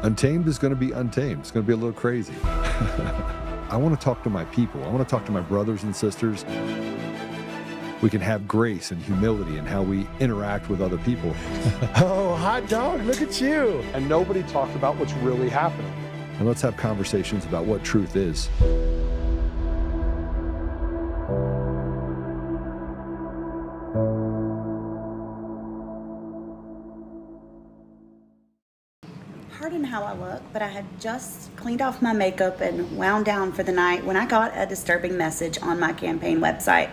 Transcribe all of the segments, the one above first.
Untamed is going to be untamed. It's going to be a little crazy. I want to talk to my people. I want to talk to my brothers and sisters. We can have grace and humility in how we interact with other people. Oh, hot dog, look at you. And nobody talked about what's really happening. And let's have conversations about what truth is. Pardon how I look, but I had just cleaned off my makeup and wound down for the night when I got a disturbing message on my campaign website.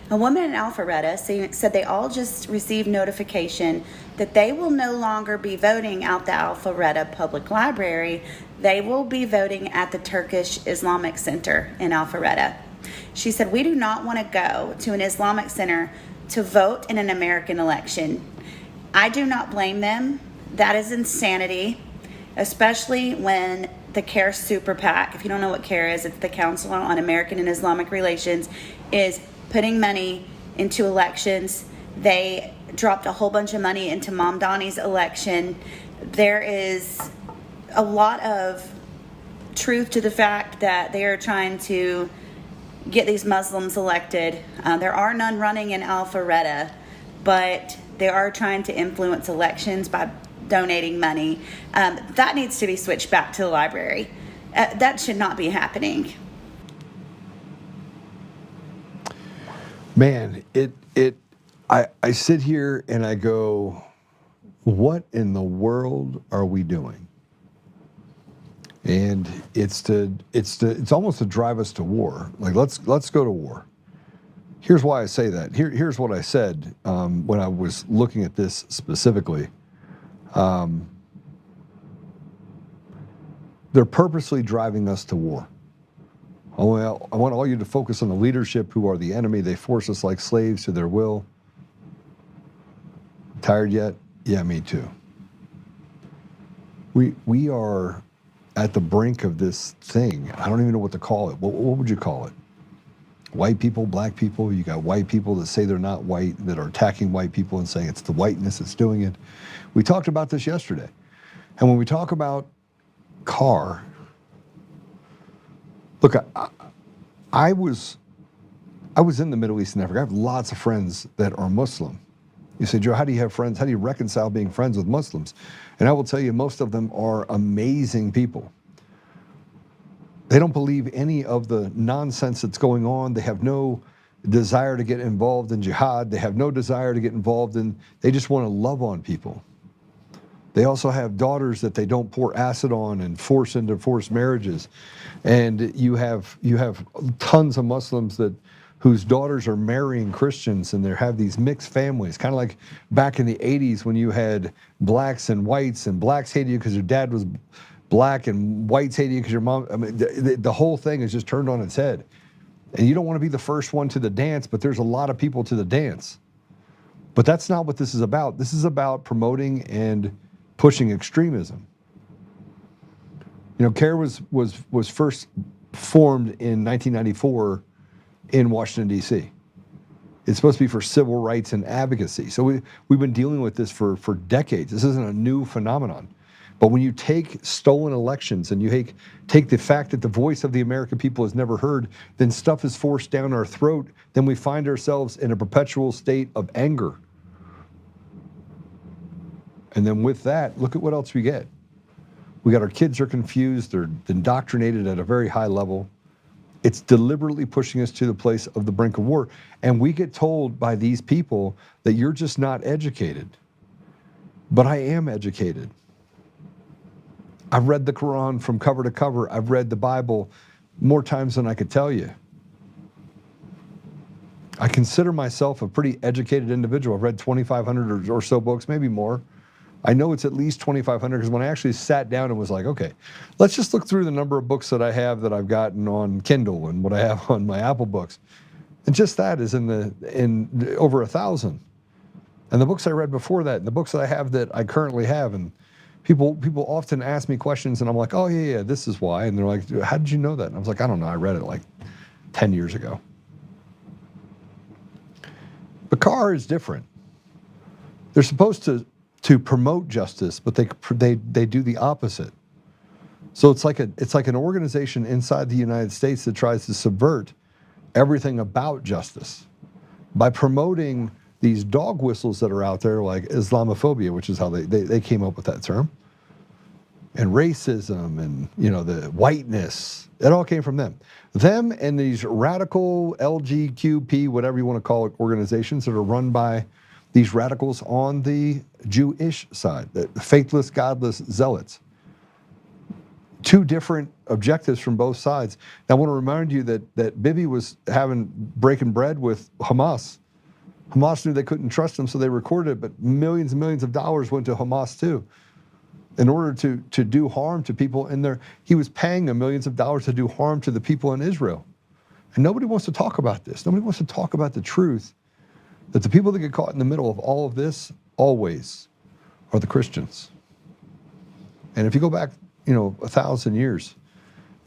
A woman in Alpharetta said they all just received notification that they will no longer be voting out the Alpharetta Public Library. They will be voting at the Turkish Islamic Center in Alpharetta. She said, "We do not want to go to an Islamic center to vote in an American election." I do not blame them. That is insanity, especially when the CAIR Super PAC, if you don't know what CAIR is, it's the Council on American and Islamic Relations, is putting money into elections. They dropped a whole bunch of money into Mamdani's election. There is a lot of truth to the fact that they are trying to get these Muslims elected. There are none running in Alpharetta, but they are trying to influence elections by donating money. That needs to be switched back to the library. That should not be happening. Man, I sit here and I go, what in the world are we doing? And it's almost to drive us to war. Like, let's go to war. Here's why I say that. Here's what I said when I was looking at this specifically. They're purposely driving us to war. I want all you to focus on the leadership who are the enemy. They force us like slaves to their will. Tired yet? Yeah, me too. We are at the brink of this thing. I don't even know what to call it. What would you call it? White people, black people. You got white people that say they're not white, that are attacking white people and saying it's the whiteness that's doing it. We talked about this yesterday. And when we talk about CAIR, look, I was in the Middle East and Africa. I have lots of friends that are Muslim. You say, Joe, how do you have friends? How do you reconcile being friends with Muslims? And I will tell you, most of them are amazing people. They don't believe any of the nonsense that's going on. They have no desire to get involved in jihad. They have no desire to get involved in, they just want to love on people. They also have daughters that they don't pour acid on and force into forced marriages. And you have tons of Muslims whose daughters are marrying Christians, and they have these mixed families, kind of like back in the 80s when you had blacks and whites, and blacks hated you because your dad was black and whites hated you because your mom, I mean, the whole thing is just turned on its head. And you don't want to be the first one to the dance, but there's a lot of people to the dance. But that's not what this is about. This is about promoting and pushing extremism. You know, CAIR was first formed in 1994 in Washington, D.C. It's supposed to be for civil rights and advocacy. So we've been dealing with this for decades. This isn't a new phenomenon. But when you take stolen elections and you take the fact that the voice of the American people is never heard, then stuff is forced down our throat, then we find ourselves in a perpetual state of anger. And then with that, look at what else we get. We got our kids are confused, they're indoctrinated at a very high level. It's deliberately pushing us to the place of the brink of war. And we get told by these people that you're just not educated. But I am educated. I've read the Quran from cover to cover. I've read the Bible more times than I could tell you. I consider myself a pretty educated individual. I've read 2,500 or so books, maybe more. I know it's at least 2,500 because when I actually sat down and was like, okay, let's just look through the number of books that I have that I've gotten on Kindle and what I have on my Apple books. And just that is in over 1,000. And the books I read before that, and the books that I have that I currently have, and people often ask me questions and I'm like, oh yeah, this is why. And they're like, how did you know that? And I was like, I don't know, I read it like 10 years ago. But CAIR is different. They're supposed to promote justice, but they do the opposite. So it's like an organization inside the United States that tries to subvert everything about justice by promoting these dog whistles that are out there, like Islamophobia, which is how they came up with that term, and racism, and the whiteness. It all came from them. Them and these radical LGQP, whatever you want to call it, organizations that are run by these radicals on the Jewish side, the faithless, godless zealots. Two different objectives from both sides. Now, I want to remind you that Bibi was breaking bread with Hamas. Hamas knew they couldn't trust him, so they recorded it, but millions and millions of dollars went to Hamas too, in order to do harm to people in there. He was paying them millions of dollars to do harm to the people in Israel. And nobody wants to talk about this. Nobody wants to talk about the truth, that the people that get caught in the middle of all of this always are the Christians. And if you go back 1,000 years,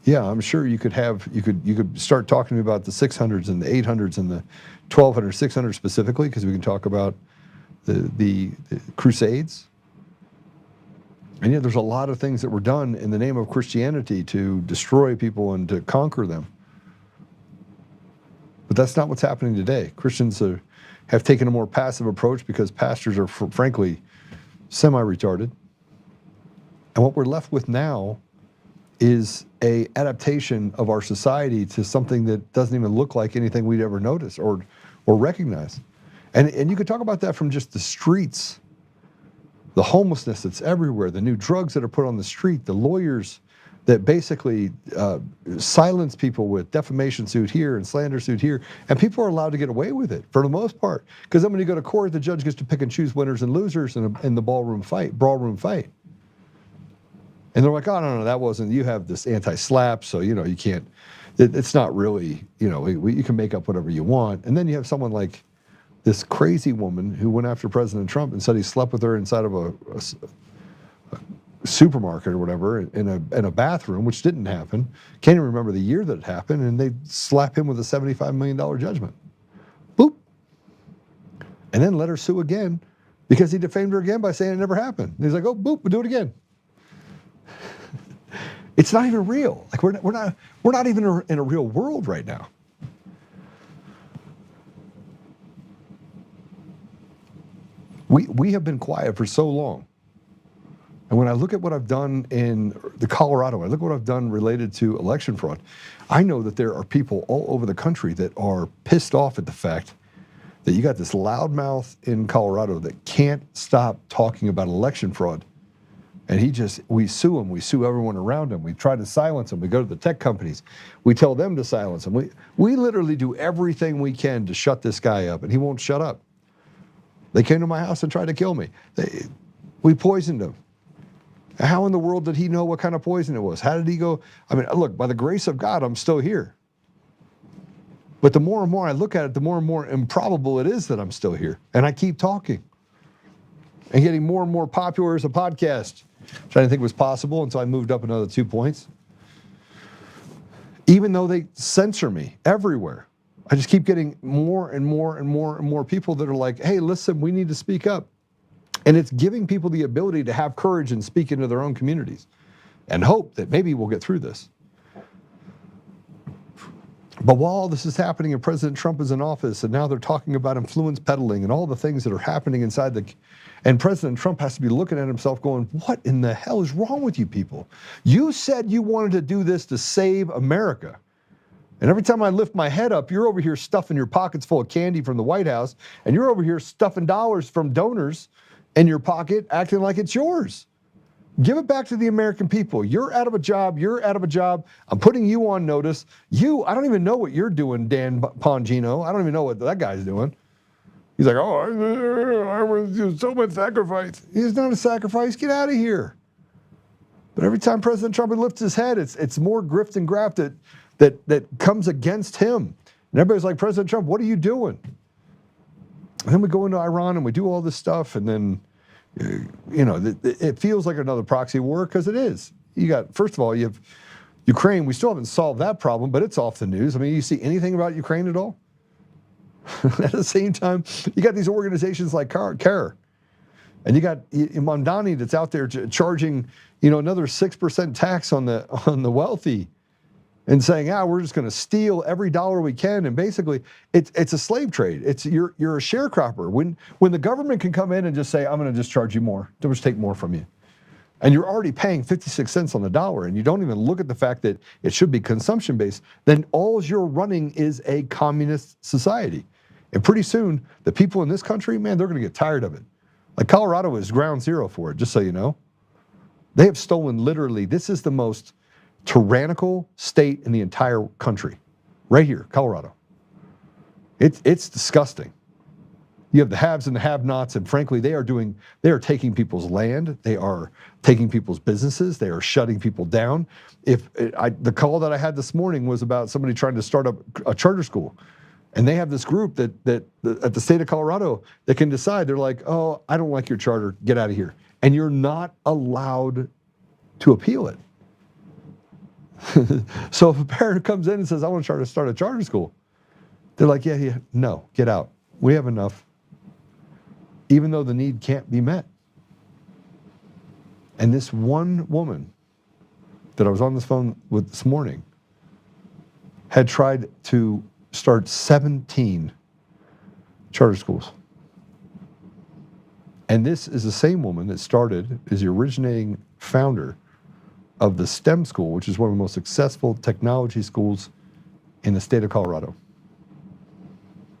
yeah, I'm sure you could start talking to me about the 600s and the 800s and the 1200s, 600s specifically, because we can talk about the Crusades. And yet there's a lot of things that were done in the name of Christianity to destroy people and to conquer them. But that's not what's happening today. Christians have taken a more passive approach because pastors are, frankly, semi-retarded. And what we're left with now is a adaptation of our society to something that doesn't even look like anything we'd ever notice or recognize. And you could talk about that from just the streets, the homelessness that's everywhere, the new drugs that are put on the street, the lawyers that basically silence people with defamation suit here and slander suit here, and people are allowed to get away with it for the most part. Because then when you go to court, the judge gets to pick and choose winners and losers in the ballroom fight. And they're like, oh, no, that wasn't, you have this anti-SLAPP, so, you can't, it's not really, you can make up whatever you want. And then you have someone like this crazy woman who went after President Trump and said he slept with her inside of a supermarket or whatever in a bathroom, which didn't happen. Can't even remember the year that it happened, and they slap him with a $75 million judgment. Boop. And then let her sue again because he defamed her again by saying it never happened. And he's like, oh, boop, we'll do it again. It's not even real. Like we're not even in a real world right now. We have been quiet for so long. And when I look at what I've done in the Colorado, I look at what I've done related to election fraud, I know that there are people all over the country that are pissed off at the fact that you got this loudmouth in Colorado that can't stop talking about election fraud. And we sue him, we sue everyone around him, we try to silence him, we go to the tech companies, we tell them to silence him. We literally do everything we can to shut this guy up, and he won't shut up. They came to my house and tried to kill me. We poisoned him. How in the world did he know what kind of poison it was? How did he go? I mean, look, by the grace of God, I'm still here. But the more and more I look at it, the more and more improbable it is that I'm still here. And I keep talking and getting more and more popular as a podcast, which I didn't think was possible until I moved up another 2 points. Even though they censor me everywhere, I just keep getting more and more and more and more people that are like, hey, listen, we need to speak up. And it's giving people the ability to have courage and speak into their own communities and hope that maybe we'll get through this. But while all this is happening and President Trump is in office and now they're talking about influence peddling and all the things that are happening inside and President Trump has to be looking at himself going, what in the hell is wrong with you people? You said you wanted to do this to save America. And every time I lift my head up, you're over here stuffing your pockets full of candy from the White House, and you're over here stuffing dollars from donors in your pocket, acting like it's yours. Give it back to the American people. You're out of a job. You're out of a job. I'm putting you on notice. I don't even know what you're doing, Dan Pongino. I don't even know what that guy's doing. He's like, oh, I was doing so much sacrifice. He's not a sacrifice. Get out of here. But every time President Trump lifts his head, it's more grift and graft that comes against him. And everybody's like, President Trump, what are you doing? And then we go into Iran and we do all this stuff, and then, it feels like another proxy war, because it is. First of all, you have Ukraine. We still haven't solved that problem, but it's off the news. I mean, you see anything about Ukraine at all? At the same time, you got these organizations like CAIR. And you got Mamdani that's out there charging, another 6% tax on the wealthy, and saying, we're just going to steal every dollar we can. And basically, it's a slave trade. You're a sharecropper. When the government can come in and just say, I'm going to just charge you more, they'll just take more from you. And you're already paying 56 cents on the dollar, and you don't even look at the fact that it should be consumption-based, then all you're running is a communist society. And pretty soon, the people in this country, man, they're going to get tired of it. Like Colorado is ground zero for it, just so you know. They have stolen literally, this is the most tyrannical state in the entire country. Right here, Colorado. It's disgusting. You have the haves and the have-nots, and frankly, they are taking people's land, they are taking people's businesses, they are shutting people down. The call that I had this morning was about somebody trying to start up a charter school, and they have this group that at the state of Colorado that can decide. They're like, oh, I don't like your charter, get out of here, and you're not allowed to appeal it. So if a parent comes in and says, I want to try to start a charter school, they're like, yeah, no, get out. We have enough. Even though the need can't be met. And this one woman that I was on this phone with this morning had tried to start 17 charter schools. And this is the same woman that is the originating founder of the STEM school, which is one of the most successful technology schools in the state of Colorado.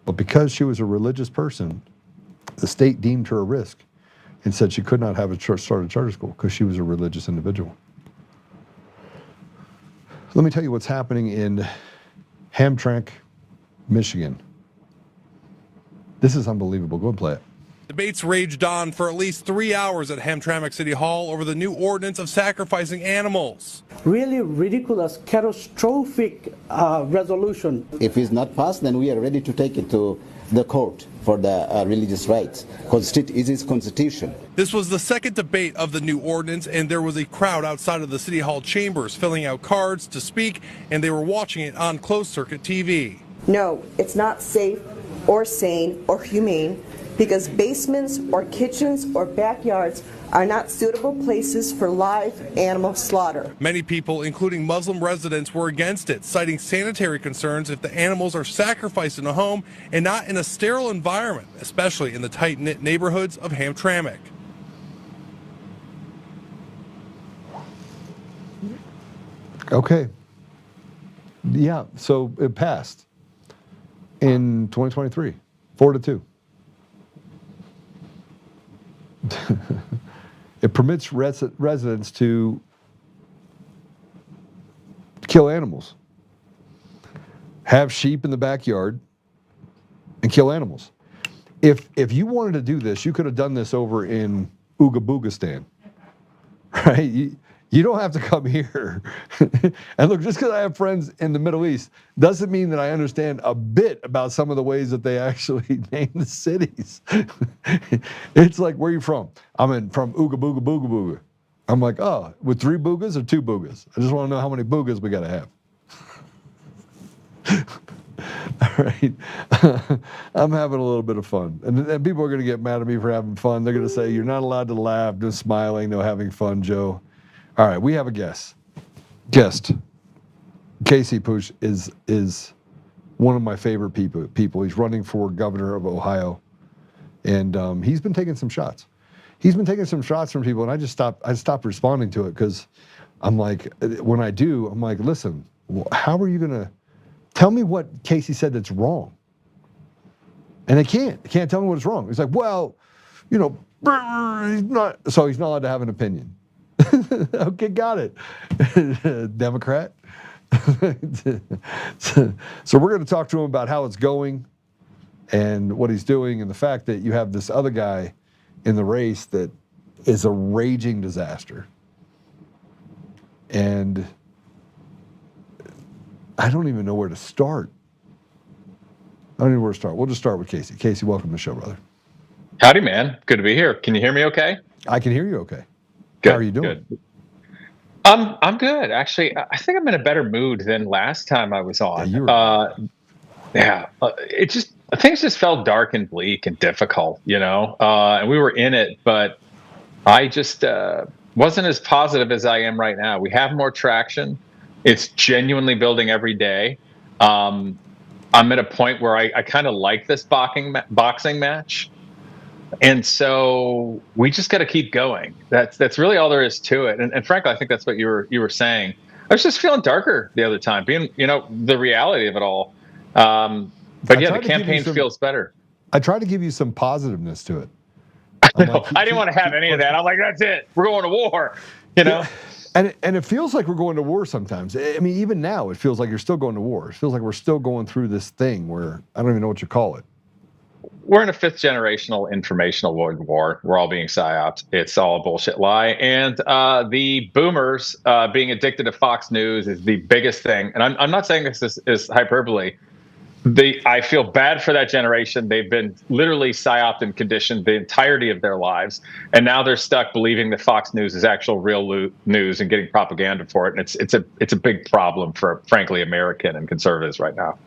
But because she was a religious person, the state deemed her a risk and said she could not have start a charter school because she was a religious individual. Let me tell you what's happening in Hamtramck, Michigan. This is unbelievable. Go and play it. Debates raged on for at least 3 hours at Hamtramck City Hall over the new ordinance of sacrificing animals. Really ridiculous, catastrophic resolution. If it's not passed, then we are ready to take it to the court for the religious rights, because it is constitution. This was the second debate of the new ordinance, and there was a crowd outside of the City Hall chambers filling out cards to speak, and they were watching it on closed-circuit TV. No, it's not safe or sane or humane, because basements or kitchens or backyards are not suitable places for live animal slaughter. Many people, including Muslim residents, were against it, citing sanitary concerns if the animals are sacrificed in a home and not in a sterile environment, especially in the tight-knit neighborhoods of Hamtramck. Okay. Yeah, so it passed in 2023, 4-2. It permits residents to kill animals, have sheep in the backyard, and kill animals. If you wanted to do this, you could have done this over in Ooga Boogistan, right? You don't have to come here. And look, just because I have friends in the Middle East doesn't mean that I understand a bit about some of the ways that they actually name the cities. It's like, where are you from? From Ooga Booga Booga Booga. I'm like, oh, with 3 boogas or 2 boogas? I just want to know how many boogas we got to have. All right. I'm having a little bit of fun. And people are going to get mad at me for having fun. They're going to say, you're not allowed to laugh, just smiling, no having fun, Joe. All right, we have a guest. Casey Putsch is one of my favorite people. He's running for governor of Ohio, and he's been taking some shots. He's been taking some shots from people, and I stopped responding to it because I'm like, when I do, I'm like, listen, how are you gonna tell me what Casey said that's wrong? And they can't tell me what's wrong. It's like, well, he's not allowed to have an opinion. Okay, got it. Democrat. So we're going to talk to him about how it's going and what he's doing, and the fact that you have this other guy in the race that is a raging disaster. And I don't even know where to start. We'll just start with Casey. Casey, welcome to the show, brother. Howdy, man. Good to be here. Can you hear me okay? I can hear you okay. Good, how are you doing? Good. I'm good. Actually, I think I'm in a better mood than last time I was on. Yeah, things just felt dark and bleak and difficult, and we were in it, but I just wasn't as positive as I am right now. We have more traction. It's genuinely building every day. I'm at a point where I kind of like this boxing match. And so we just got to keep going. That's really all there is to it. And frankly, I think that's what you were saying. I was just feeling darker the other time, being the reality of it all. But yeah, the campaign feels better. I tried to give you some positiveness to it. No, I didn't want to have any of that. I'm like, that's it. We're going to war. Yeah. And it feels like we're going to war sometimes. I mean, even now, it feels like you're still going to war. It feels like we're still going through this thing where I don't even know what you call it. We're in a fifth generational informational world war. We're all being psyoped. It's all a bullshit lie. And the boomers being addicted to Fox News is the biggest thing. And I'm not saying this is hyperbole. I feel bad for that generation. They've been literally psyoped and conditioned the entirety of their lives. And now they're stuck believing that Fox News is actual real news and getting propaganda for it. And it's a big problem for, frankly, American and conservatives right now.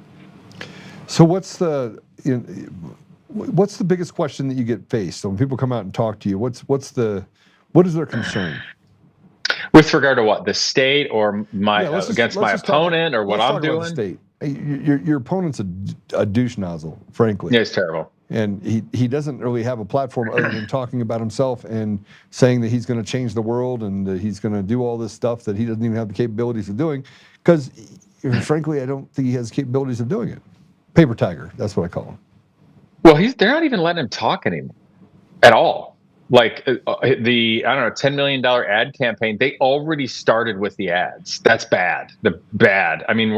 So what's the biggest question that you get faced? So when people come out and talk to you, what is their concern? With regard to what? The state or against my opponent or what I'm doing? The state. Your opponent's a douche nozzle, frankly. Yeah, it's terrible. And he doesn't really have a platform other than talking about himself and saying that he's going to change the world and that he's going to do all this stuff that he doesn't even have the capabilities of doing. Because, frankly, I don't think he has capabilities of doing it. Paper tiger, that's what I call him. Well, they're not even letting him talk anymore at all. Like $10 million ad campaign, they already started with the ads. That's bad. I mean,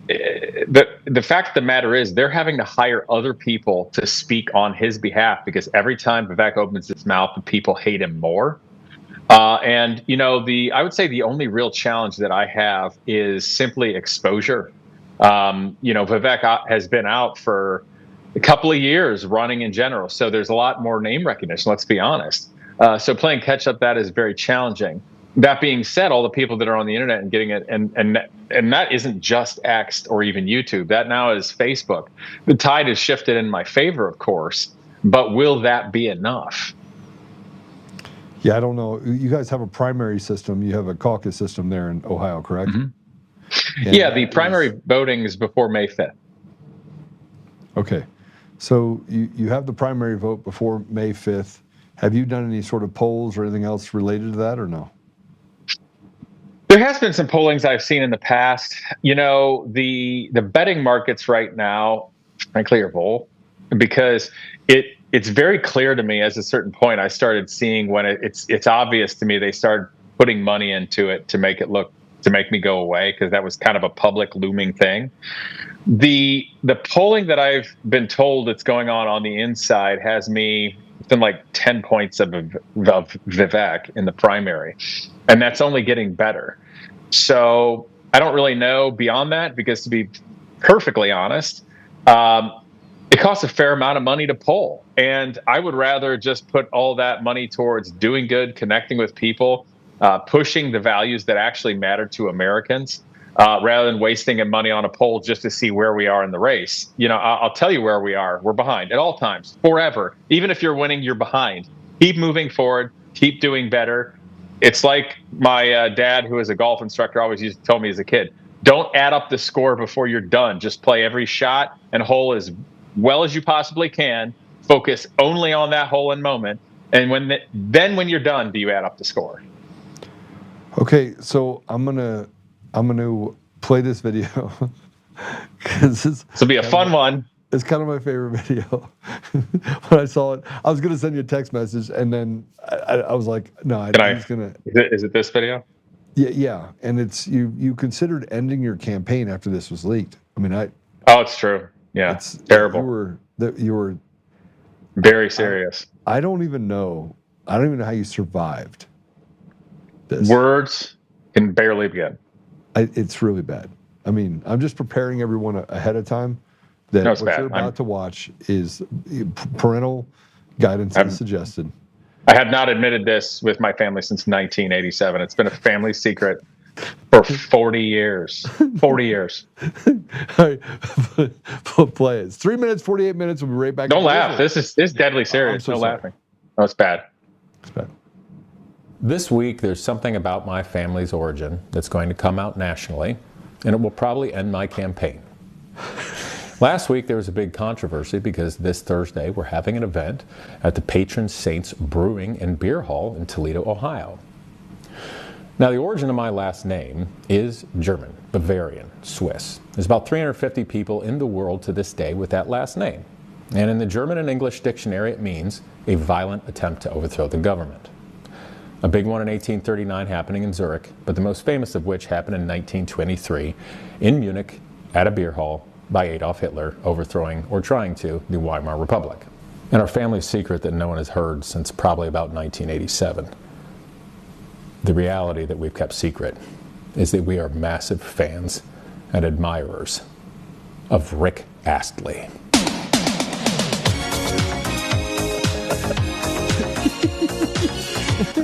the fact of the matter is they're having to hire other people to speak on his behalf because every time Vivek opens his mouth, the people hate him more. And I would say the only real challenge that I have is simply exposure. Vivek has been out for a couple of years running in general, so there's a lot more name recognition. Let's be honest. So playing catch up, that is very challenging. That being said, all the people that are on the internet and getting it, and that isn't just X or even YouTube. That now is Facebook. The tide has shifted in my favor, of course, but will that be enough? Yeah, I don't know. You guys have a primary system. You have a caucus system there in Ohio, correct? Mm-hmm. Yeah, the primary voting is before May 5th. Okay. So you have the primary vote before May 5th. Have you done any sort of polls or anything else related to that or no? There has been some pollings I've seen in the past. The betting markets right now, frankly, are bull because it's very clear to me. At a certain point, I started seeing when it's obvious to me they started putting money into it to make me go away because that was kind of a public looming thing. The polling that I've been told that's going on the inside has me within like 10 points of Vivek in the primary. And that's only getting better. So I don't really know beyond that because, to be perfectly honest, it costs a fair amount of money to poll. And I would rather just put all that money towards doing good, connecting with people, pushing the values that actually matter to Americans, rather than wasting money on a poll just to see where we are in the race. I'll tell you where we are. We're behind at all times, forever. Even if you're winning, you're behind. Keep moving forward. Keep doing better. It's like my dad, who is a golf instructor, always used to tell me as a kid, don't add up the score before you're done. Just play every shot and hole as well as you possibly can. Focus only on that hole and moment. And when you're done, do you add up the score? Okay, so I'm gonna play this video because this will be a fun one. It's kind of my favorite video. When I saw it, I was gonna send you a text message, and then I was like, no, he's gonna. Is it this video? Yeah, and it's you considered ending your campaign after this was leaked. I mean, Oh, it's true. Yeah, it's terrible. You were very serious. I don't even know how you survived this. Words can barely begin. It's really bad. I mean, I'm just preparing everyone ahead of time that what you're about to watch is parental guidance is suggested. I have not admitted this with my family since 1987. It's been a family secret. for 40 years. 40 years. All right, play it. It's 3 minutes, 48 minutes. We'll be right back. Don't laugh. This is deadly serious. so No sorry. laughing. No, it's bad. It's bad. This week, there's something about my family's origin that's going to come out nationally, and it will probably end my campaign. Last week, there was a big controversy because this Thursday, we're having an event at the Patron Saints Brewing and Beer Hall in Toledo, Ohio. Now, the origin of my last name is German, Bavarian, Swiss. There's about 350 people in the world to this day with that last name. And in the German and English dictionary, it means a violent attempt to overthrow the government. A big one in 1839 happening in Zurich, but the most famous of which happened in 1923 in Munich at a beer hall by Adolf Hitler overthrowing, or trying to, the Weimar Republic. And our family's secret that no one has heard since probably about 1987. The reality that we've kept secret is that we are massive fans and admirers of Rick Astley.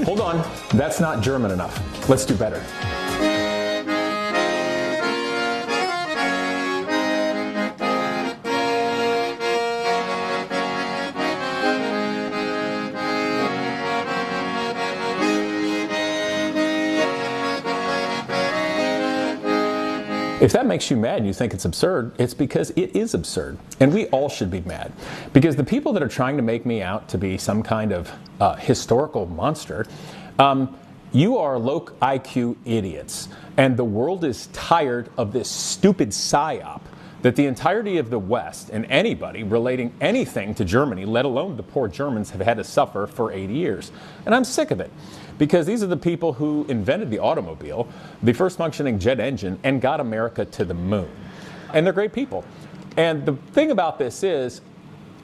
Hold on, that's not German enough. Let's do better. If that makes you mad and you think it's absurd, it's because it is absurd. And we all should be mad. Because the people that are trying to make me out to be some kind of historical monster, you are low IQ idiots. And the world is tired of this stupid psyop that the entirety of the West and anybody relating anything to Germany, let alone the poor Germans, have had to suffer for 80 years. And I'm sick of it. Because these are the people who invented the automobile, the first functioning jet engine, and got America to the moon. And they're great people. And the thing about this is,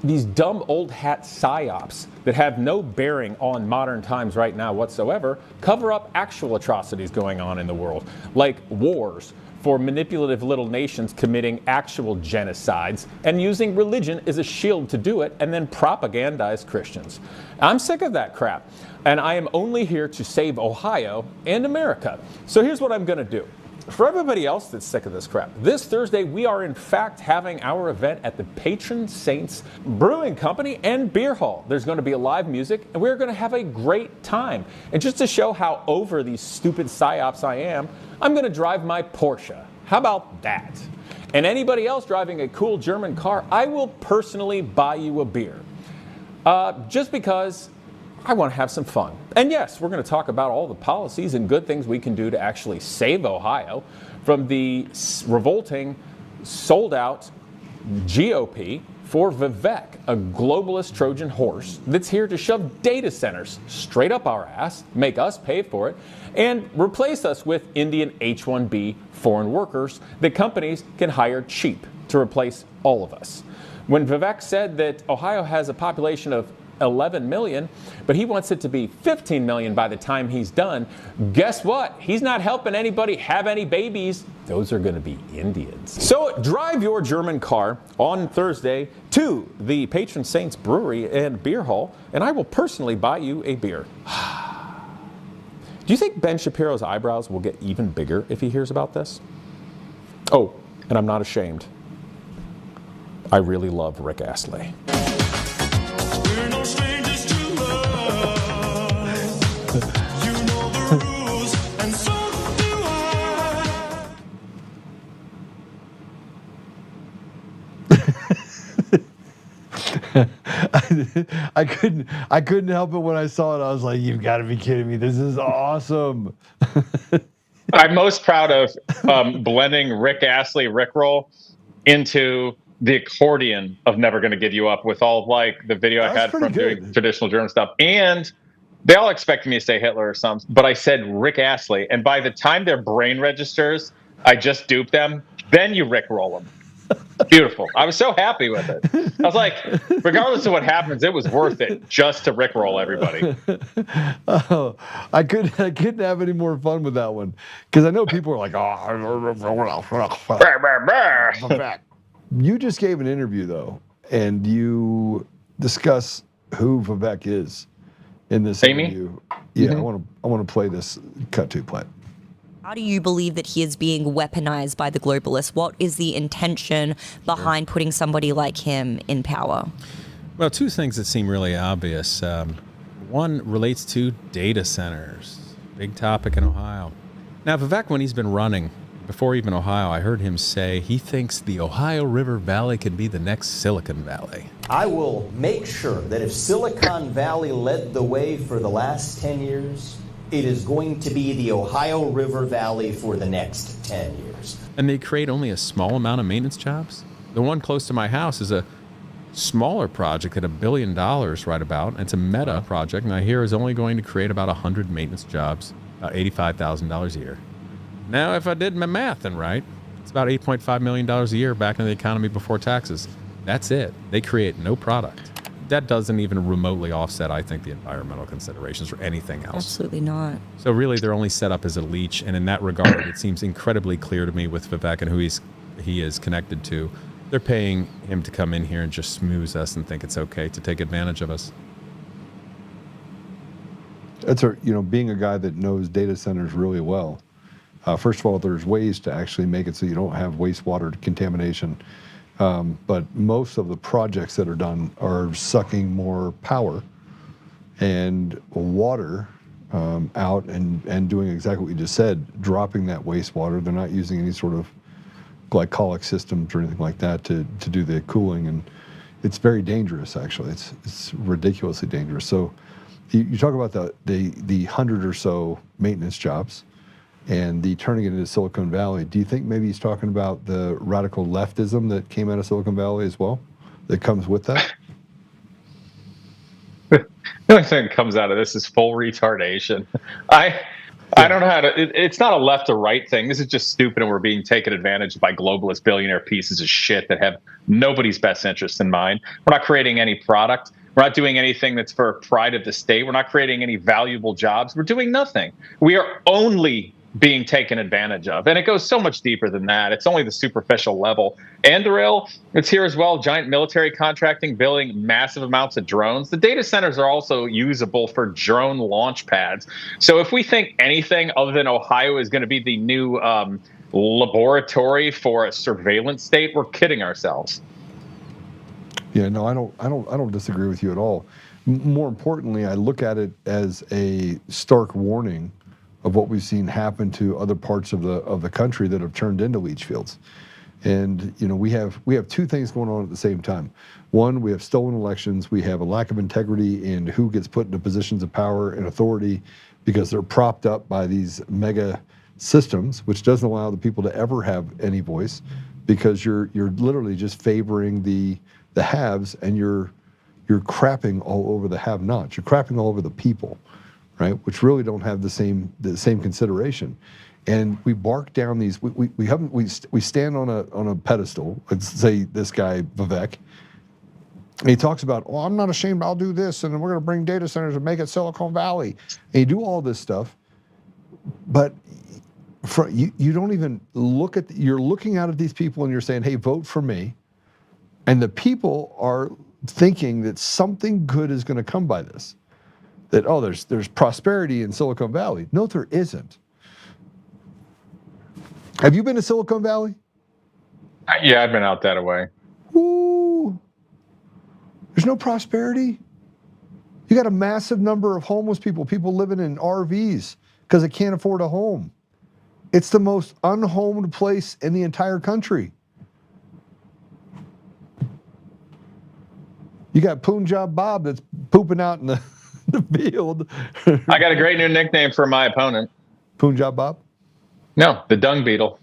these dumb old hat psyops that have no bearing on modern times right now whatsoever cover up actual atrocities going on in the world, like wars for manipulative little nations committing actual genocides and using religion as a shield to do it, and then propagandize Christians. I'm sick of that crap, and I am only here to save Ohio and America. So here's what I'm going to do. For everybody else that's sick of this crap, this Thursday we are in fact having our event at the Patron Saints Brewing Company and Beer Hall. There's going to be live music, and we're going to have a great time. And just to show how over these stupid psyops I am, I'm going to drive my Porsche. How about that? And anybody else driving a cool German car, I will personally buy you a beer. Just because I want to have some fun. And yes, we're going to talk about all the policies and good things we can do to actually save Ohio from the revolting, sold-out GOP for Vivek, a globalist Trojan horse that's here to shove data centers straight up our ass, make us pay for it, and replace us with Indian H-1B foreign workers that companies can hire cheap to replace all of us. When Vivek said that Ohio has a population of 11 million, but he wants it to be 15 million by the time he's done, guess what? He's not helping anybody have any babies. Those are going to be Indians. So drive your German car on Thursday to the Patron Saints Brewery and Beer Hall, and I will personally buy you a beer. Do you think Ben Shapiro's eyebrows will get even bigger if he hears about this? Oh, and I'm not ashamed. I really love Rick Astley. We're no strangers to love. You know the rules, and so do I couldn't help it when I saw it. I was like, "You've got to be kidding me! This is awesome." I'm most proud of blending Rick Astley Rickroll into the accordion of Never Gonna Give You Up with all like the video I had from doing traditional German stuff. And they all expected me to say Hitler or something, but I said Rick Astley. And by the time their brain registers, I just duped them. Then you Rickroll them. Beautiful. I was so happy with it. I was like, regardless of what happens, it was worth it just to Rickroll everybody. Oh, I couldn't have any more fun with that one, because I know people are like, "Oh." You just gave an interview though, and you discuss who Vivek is in this interview. Yeah, I want to play this cut to play. How do you believe that he is being weaponized by the globalists? What is the intention behind putting somebody like him in power? Well, two things that seem really obvious. One relates to data centers, big topic in Ohio. Now, Vivek, when he's been running, before even Ohio, I heard him say he thinks the Ohio River Valley could be the next Silicon Valley. I will make sure that if Silicon Valley led the way for the last 10 years, it is going to be the Ohio River Valley for the next 10 years. And they create only a small amount of maintenance jobs? The one close to my house is a smaller project at $1 billion right about. And it's a meta project, and I hear is only going to create about 100 maintenance jobs, about $85,000 a year. Now, if I did my math then right, it's about $8.5 million a year back in the economy before taxes. That's it. They create no product. That doesn't even remotely offset, I think, the environmental considerations or anything else. Absolutely not. So really, they're only set up as a leech, and in that regard, it seems incredibly clear to me with Vivek and who he is connected to. They're paying him to come in here and just smooze us and think it's okay to take advantage of us. That's being a guy that knows data centers really well. First of all, there's ways to actually make it so you don't have wastewater contamination. But most of the projects that are done are sucking more power and water out and doing exactly what you just said, dropping that wastewater. They're not using any sort of glycolic systems or anything like that to do the cooling. And it's very dangerous, actually. It's ridiculously dangerous. So you talk about the 100 or so maintenance jobs and the turning it into Silicon Valley. Do you think maybe he's talking about the radical leftism that came out of Silicon Valley as well, that comes with that? The only thing that comes out of this is full retardation. I don't know how to. It's not a left or right thing. This is just stupid, and we're being taken advantage of by globalist billionaire pieces of shit that have nobody's best interest in mind. We're not creating any product. We're not doing anything that's for pride of the state. We're not creating any valuable jobs. We're doing nothing. We are only being taken advantage of. And it goes so much deeper than that. It's only the superficial level. Anduril, it's here as well. Giant military contracting, building massive amounts of drones. The data centers are also usable for drone launch pads. So if we think anything other than Ohio is going to be the new laboratory for a surveillance state, we're kidding ourselves. Yeah, no, I don't disagree with you at all. More importantly, I look at it as a stark warning of what we've seen happen to other parts of the country that have turned into leach fields. And we have two things going on at the same time. One, we have stolen elections. We have a lack of integrity in who gets put into positions of power and authority because they're propped up by these mega systems, which doesn't allow the people to ever have any voice, because you're literally just favoring the haves, and you're crapping all over the have-nots. You're crapping all over the people, right? Which really don't have the same consideration. And we bark down these. We stand on a pedestal. Let's say this guy Vivek. And he talks about, oh, I'm not ashamed. I'll do this, and we're going to bring data centers and make it Silicon Valley. And you do all this stuff, but you don't even look at. You're looking out at these people and you're saying, hey, vote for me. And the people are thinking that something good is going to come by this. That, oh, there's prosperity in Silicon Valley. No, there isn't. Have you been to Silicon Valley? Yeah, I've been out that way. Ooh. There's no prosperity. You got a massive number of homeless people living in RVs because they can't afford a home. It's the most unhomed place in the entire country. You got Punjab Bob that's pooping out in the field. I got a great new nickname for my opponent. Punjab Bob? No, the dung beetle.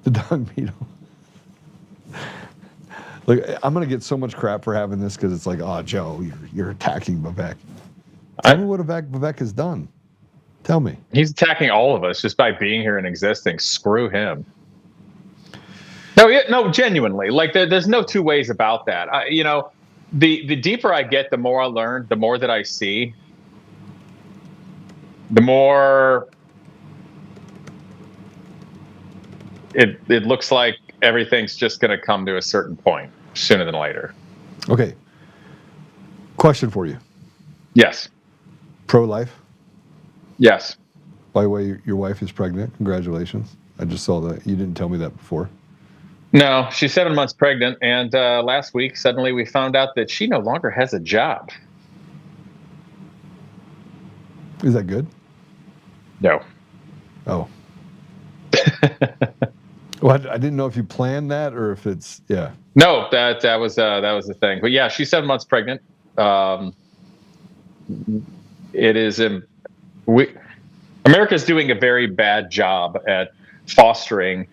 The dung beetle. Look, I'm going to get so much crap for having this because it's like, oh, Joe, you're attacking Vivek. Tell me what Vivek has done. Tell me. He's attacking all of us just by being here and existing. Screw him. No, genuinely. Like, there's no two ways about that. The deeper I get, the more I learn, the more that I see, the more it looks like everything's just going to come to a certain point sooner than later. Okay. Question for you. Yes. Pro-life? Yes. By the way, your wife is pregnant. Congratulations. I just saw that. You didn't tell me that before. No, she's 7 months pregnant, and last week suddenly we found out that she no longer has a job. Is that good? No. Oh. Well, I didn't know if you planned that or if it's No, that was the thing. But yeah, she's 7 months pregnant. It is America's doing a very bad job at fostering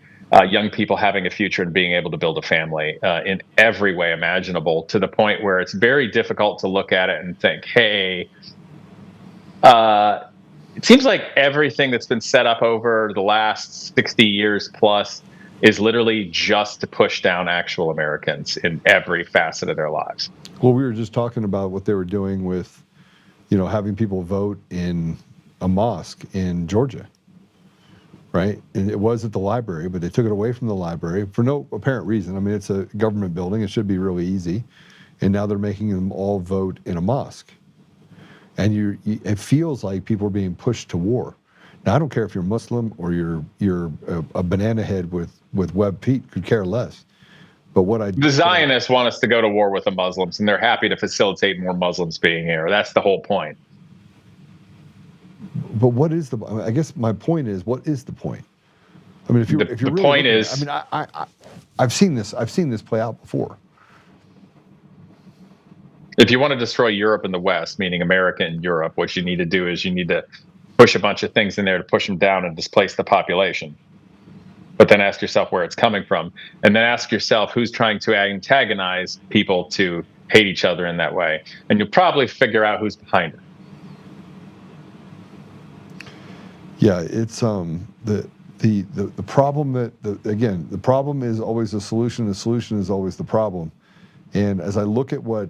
young people having a future and being able to build a family in every way imaginable, to the point where it's very difficult to look at it and think, hey, it seems like everything that's been set up over the last 60 years plus is literally just to push down actual Americans in every facet of their lives. Well, we were just talking about what they were doing with, having people vote in a mosque in Georgia, right? And it was at the library, but they took it away from the library for no apparent reason. I mean, it's a government building. It should be really easy. And now they're making them all vote in a mosque. And it feels like people are being pushed to war. Now, I don't care if you're Muslim or you're a banana head with web feet, could care less. But the Zionists want us to go to war with the Muslims, and they're happy to facilitate more Muslims being here. That's the whole point. But I guess my point is, what is the point? I mean, if you're the really point is, I've seen this play out before. If you want to destroy Europe and the West, meaning America and Europe, what you need to do is you need to push a bunch of things in there to push them down and displace the population. But then ask yourself where it's coming from, and then ask yourself who's trying to antagonize people to hate each other in that way, and you'll probably figure out who's behind it. Yeah, it's the problem the problem is always the solution. The solution is always the problem. And as I look at what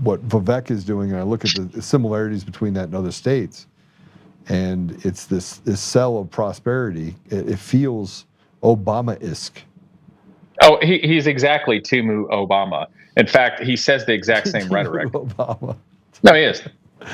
Vivek is doing, and I look at the similarities between that and other states, and it's this cell of prosperity. It feels Obama-esque. Oh, he's exactly Timu Obama. In fact, he says the exact same rhetoric. Obama. No, he is.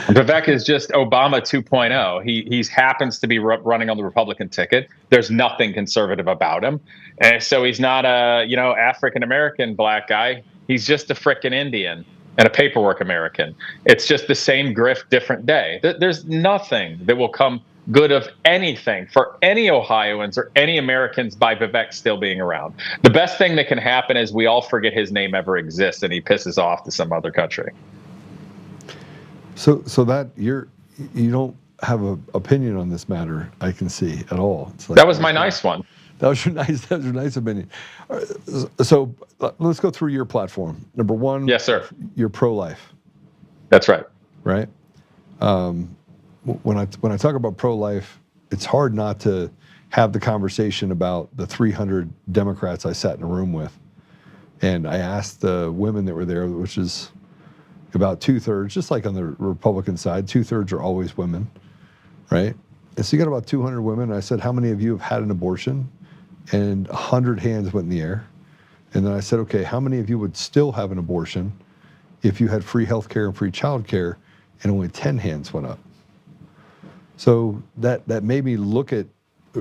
Vivek is just Obama 2.0. He happens to be running on the Republican ticket. There's nothing conservative about him, and so he's not a African American black guy. He's just a frickin' Indian and a paperwork American. It's just the same grift, different day. There's nothing that will come good of anything for any Ohioans or any Americans by Vivek still being around. The best thing that can happen is we all forget his name ever exists and he pisses off to some other country. So that you don't have an opinion on this matter, I can see at all. It's like, that was my nice one. That was your nice opinion. So let's go through your platform. Number one, yes, sir. You're pro-life. That's right. Right. When I talk about pro-life, it's hard not to have the conversation about the 300 Democrats I sat in a room with, and I asked the women that were there, which is about 2/3, just like on the Republican side, 2/3 are always women, right? And so you got about 200 women. And I said, how many of you have had an abortion? And 100 hands went in the air. And then I said, okay, how many of you would still have an abortion if you had free health care and free child care? And only 10 hands went up. So that made me look at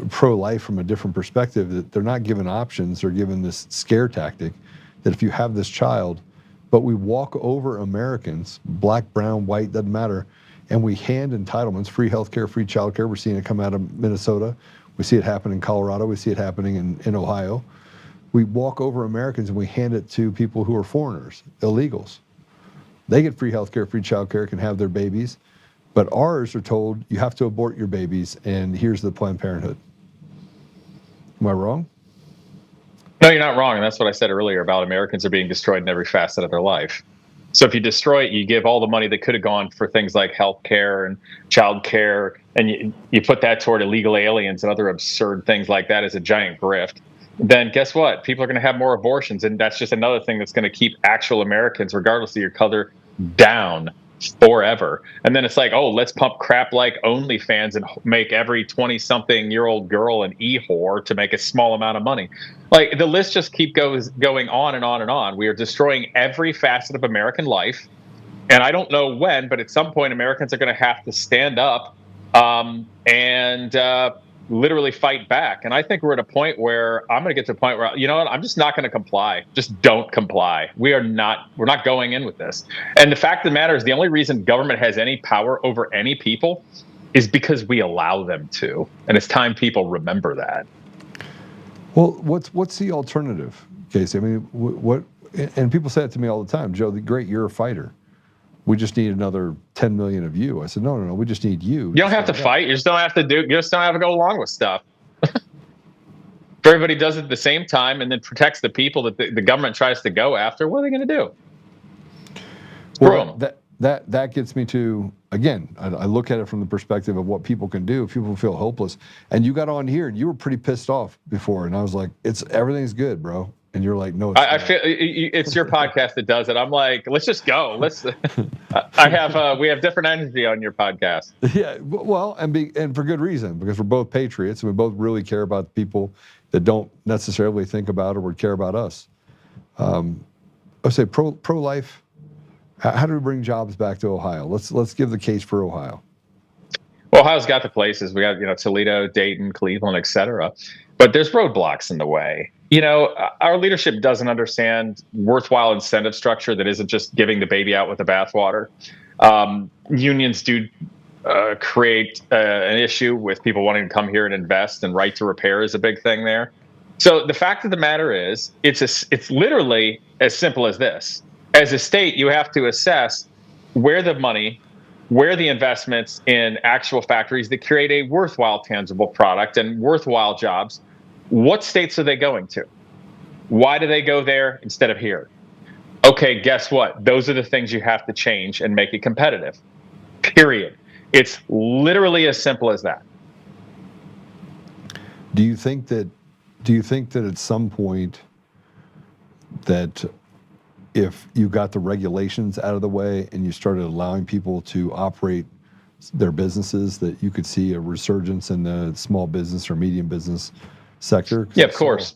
pro-life from a different perspective, that they're not given options, they're given this scare tactic that if you have this child, but we walk over Americans, black, brown, white, doesn't matter, and we hand entitlements, free health care, free child care. We're seeing it come out of Minnesota. We see it happen in Colorado. We see it happening in Ohio. We walk over Americans and we hand it to people who are foreigners, illegals. They get free health care, free child care, can have their babies. But ours are told, you have to abort your babies, and here's the Planned Parenthood. Am I wrong? No, you're not wrong. And that's what I said earlier about Americans are being destroyed in every facet of their life. So if you destroy it, you give all the money that could have gone for things like health care and child care, and you put that toward illegal aliens and other absurd things like that as a giant grift. Then guess what? People are going to have more abortions. And that's just another thing that's going to keep actual Americans, regardless of your color, down forever. And then it's like, oh, let's pump crap like OnlyFans and make every 20-something-year-old girl an e-whore to make a small amount of money. Like, the list just goes going on and on and on. We are destroying every facet of American life. And I don't know when, but at some point Americans are going to have to stand up and literally fight back. And I think we're at a point where I'm going to get to a point where, you know what, I'm just not going to comply. Just don't comply. We're not going in with this. And the fact of the matter is, the only reason government has any power over any people is because we allow them to. And it's time people remember that. Well, what's the alternative, Casey? I mean, what? And people say it to me all the time, Joe. Great, you're a fighter. We just need another 10 million of you. I said, no. We just need you. You don't have to fight. You just don't have to go along with stuff. If everybody does it at the same time and then protects the people that the government tries to go after, what are they going to do? Well, that gets me to, again, I look at it from the perspective of what people can do if people feel hopeless. And you got on here and you were pretty pissed off before, and I was like, everything's good, bro. And you're like, no, it's I feel it's your podcast that does it. I'm like, let's just go. We have different energy on your podcast. Yeah, well, and for good reason, because we're both patriots and we both really care about the people that don't necessarily think about or would care about us. I would say pro-life. How do we bring jobs back to Ohio? Let's give the case for Ohio. Well, Ohio's got the places. We got Toledo, Dayton, Cleveland, etc. But there's roadblocks in the way. Our leadership doesn't understand worthwhile incentive structure that isn't just giving the baby out with the bathwater. Unions do create an issue with people wanting to come here and invest, and right to repair is a big thing there. So the fact of the matter is, it's literally as simple as this. As a state, you have to assess where the investments in actual factories that create a worthwhile, tangible product and worthwhile jobs. What states are they going to? Why do they go there instead of here? Okay, guess what? Those are the things you have to change and make it competitive. Period. It's literally as simple as that. Do you think that at some point that if you got the regulations out of the way and you started allowing people to operate their businesses, that you could see a resurgence in the small business or medium business sector? Yeah, of course.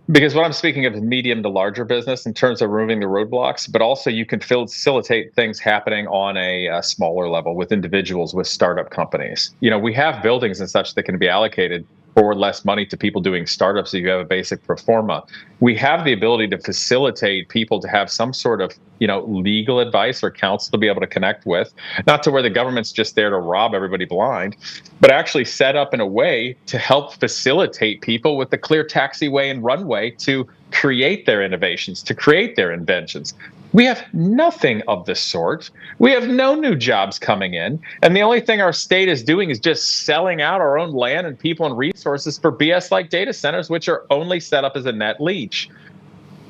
Because what I'm speaking of is medium to larger business in terms of removing the roadblocks, but also you can facilitate things happening on a smaller level with individuals, with startup companies. We have buildings and such that can be allocated for less money to people doing startups if you have a basic pro forma. We have the ability to facilitate people to have some sort of, legal advice or counsel to be able to connect with, not to where the government's just there to rob everybody blind, but actually set up in a way to help facilitate people with the clear taxiway and runway to create their innovations, to create their inventions. We have nothing of the sort. We have no new jobs coming in. And the only thing our state is doing is just selling out our own land and people and resources for BS like data centers, which are only set up as a net leech.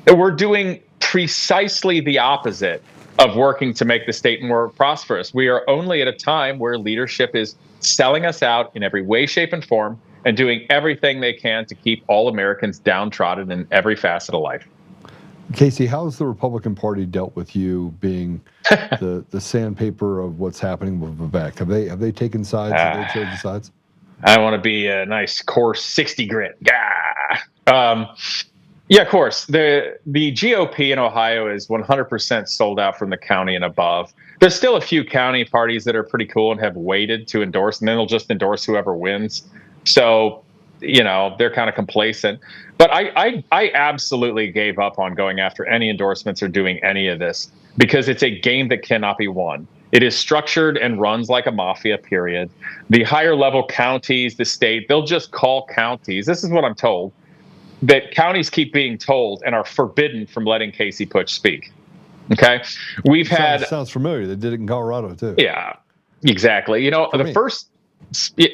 And we're doing precisely the opposite of working to make the state more prosperous. We are only at a time where leadership is selling us out in every way, shape, and form, and doing everything they can to keep all Americans downtrodden in every facet of life. Casey, how has the Republican Party dealt with you being the sandpaper of what's happening with Vivek? Have they taken sides? Have they chosen sides? I want to be a nice, coarse 60 grit. Yeah, of course. The GOP in Ohio is 100% sold out from the county and above. There's still a few county parties that are pretty cool and have waited to endorse, and then they'll just endorse whoever wins. So, they're kind of complacent. But I absolutely gave up on going after any endorsements or doing any of this because it's a game that cannot be won. It is structured and runs like a mafia, period. The higher level counties, the state, they'll just call counties. This is what I'm told, that counties keep being told and are forbidden from letting Casey Putsch speak. Okay? Sounds familiar. They did it in Colorado, too. Yeah, exactly. First,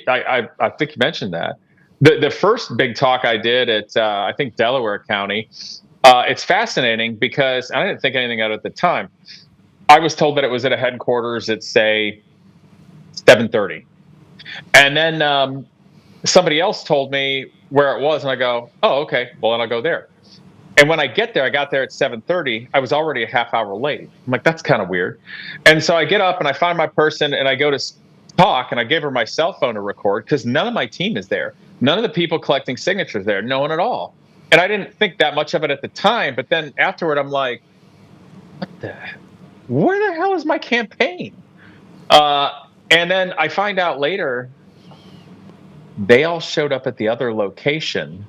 I think you mentioned that. The first big talk I did at, I think, Delaware County, it's fascinating because I didn't think anything of it at the time. I was told that it was at a headquarters at, say, 7:30. And then somebody else told me where it was, and I go, oh, okay, well, then I'll go there. And when I got there at 7:30. I was already a half hour late. I'm like, that's kind of weird. And so I get up and I find my person and I go to talk, and I gave her my cell phone to record because none of my team is there. None of the people collecting signatures there, no one at all. And I didn't think that much of it at the time, but then afterward, I'm like, where the hell is my campaign? And then I find out later they all showed up at the other location,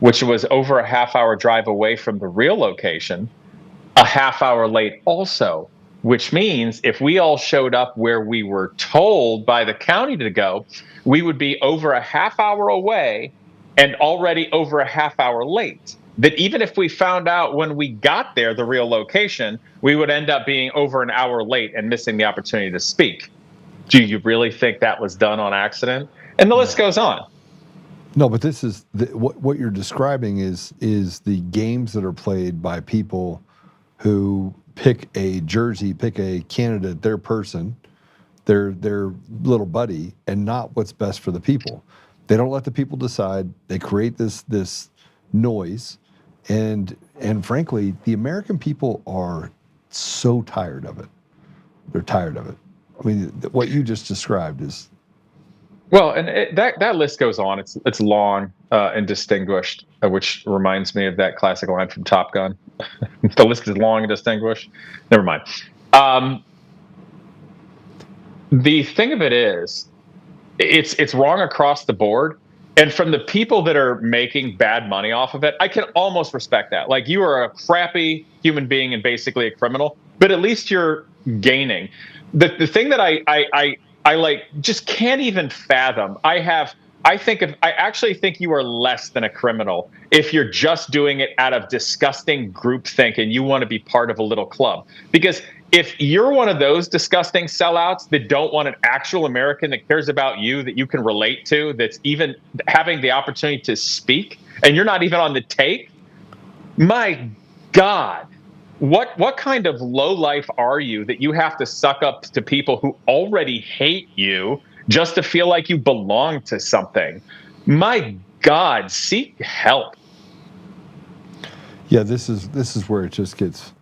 which was over a half-hour drive away from the real location, a half hour late also, which means if we all showed up where we were told by the county to go, we would be over a half hour away and already over a half hour late. That even if we found out when we got there the real location, we would end up being over an hour late and missing the opportunity to speak. Do you really think that was done on accident? And the list goes on. No, but this is what you're describing is the games that are played by people who pick a jersey, pick a candidate, their person, their little buddy, and not what's best for the people. They don't let the people decide. They create this noise, and frankly, the American people are so tired of it. They're tired of it. I mean, what you just described is. Well, and that list goes on. It's long and distinguished, which reminds me of that classic line from Top Gun. The list is long and distinguished. Never mind. The thing of it is, it's wrong across the board. And from the people that are making bad money off of it, I can almost respect that. Like, you are a crappy human being and basically a criminal, but at least you're gaining. The thing that I like just can't even fathom. I actually think you are less than a criminal if you're just doing it out of disgusting groupthink and you want to be part of a little club. Because if you're one of those disgusting sellouts that don't want an actual American that cares about you, that you can relate to, that's even having the opportunity to speak, and you're not even on the take, my God. What kind of low life are you that you have to suck up to people who already hate you just to feel like you belong to something? My God, seek help. Yeah, this is where it just gets.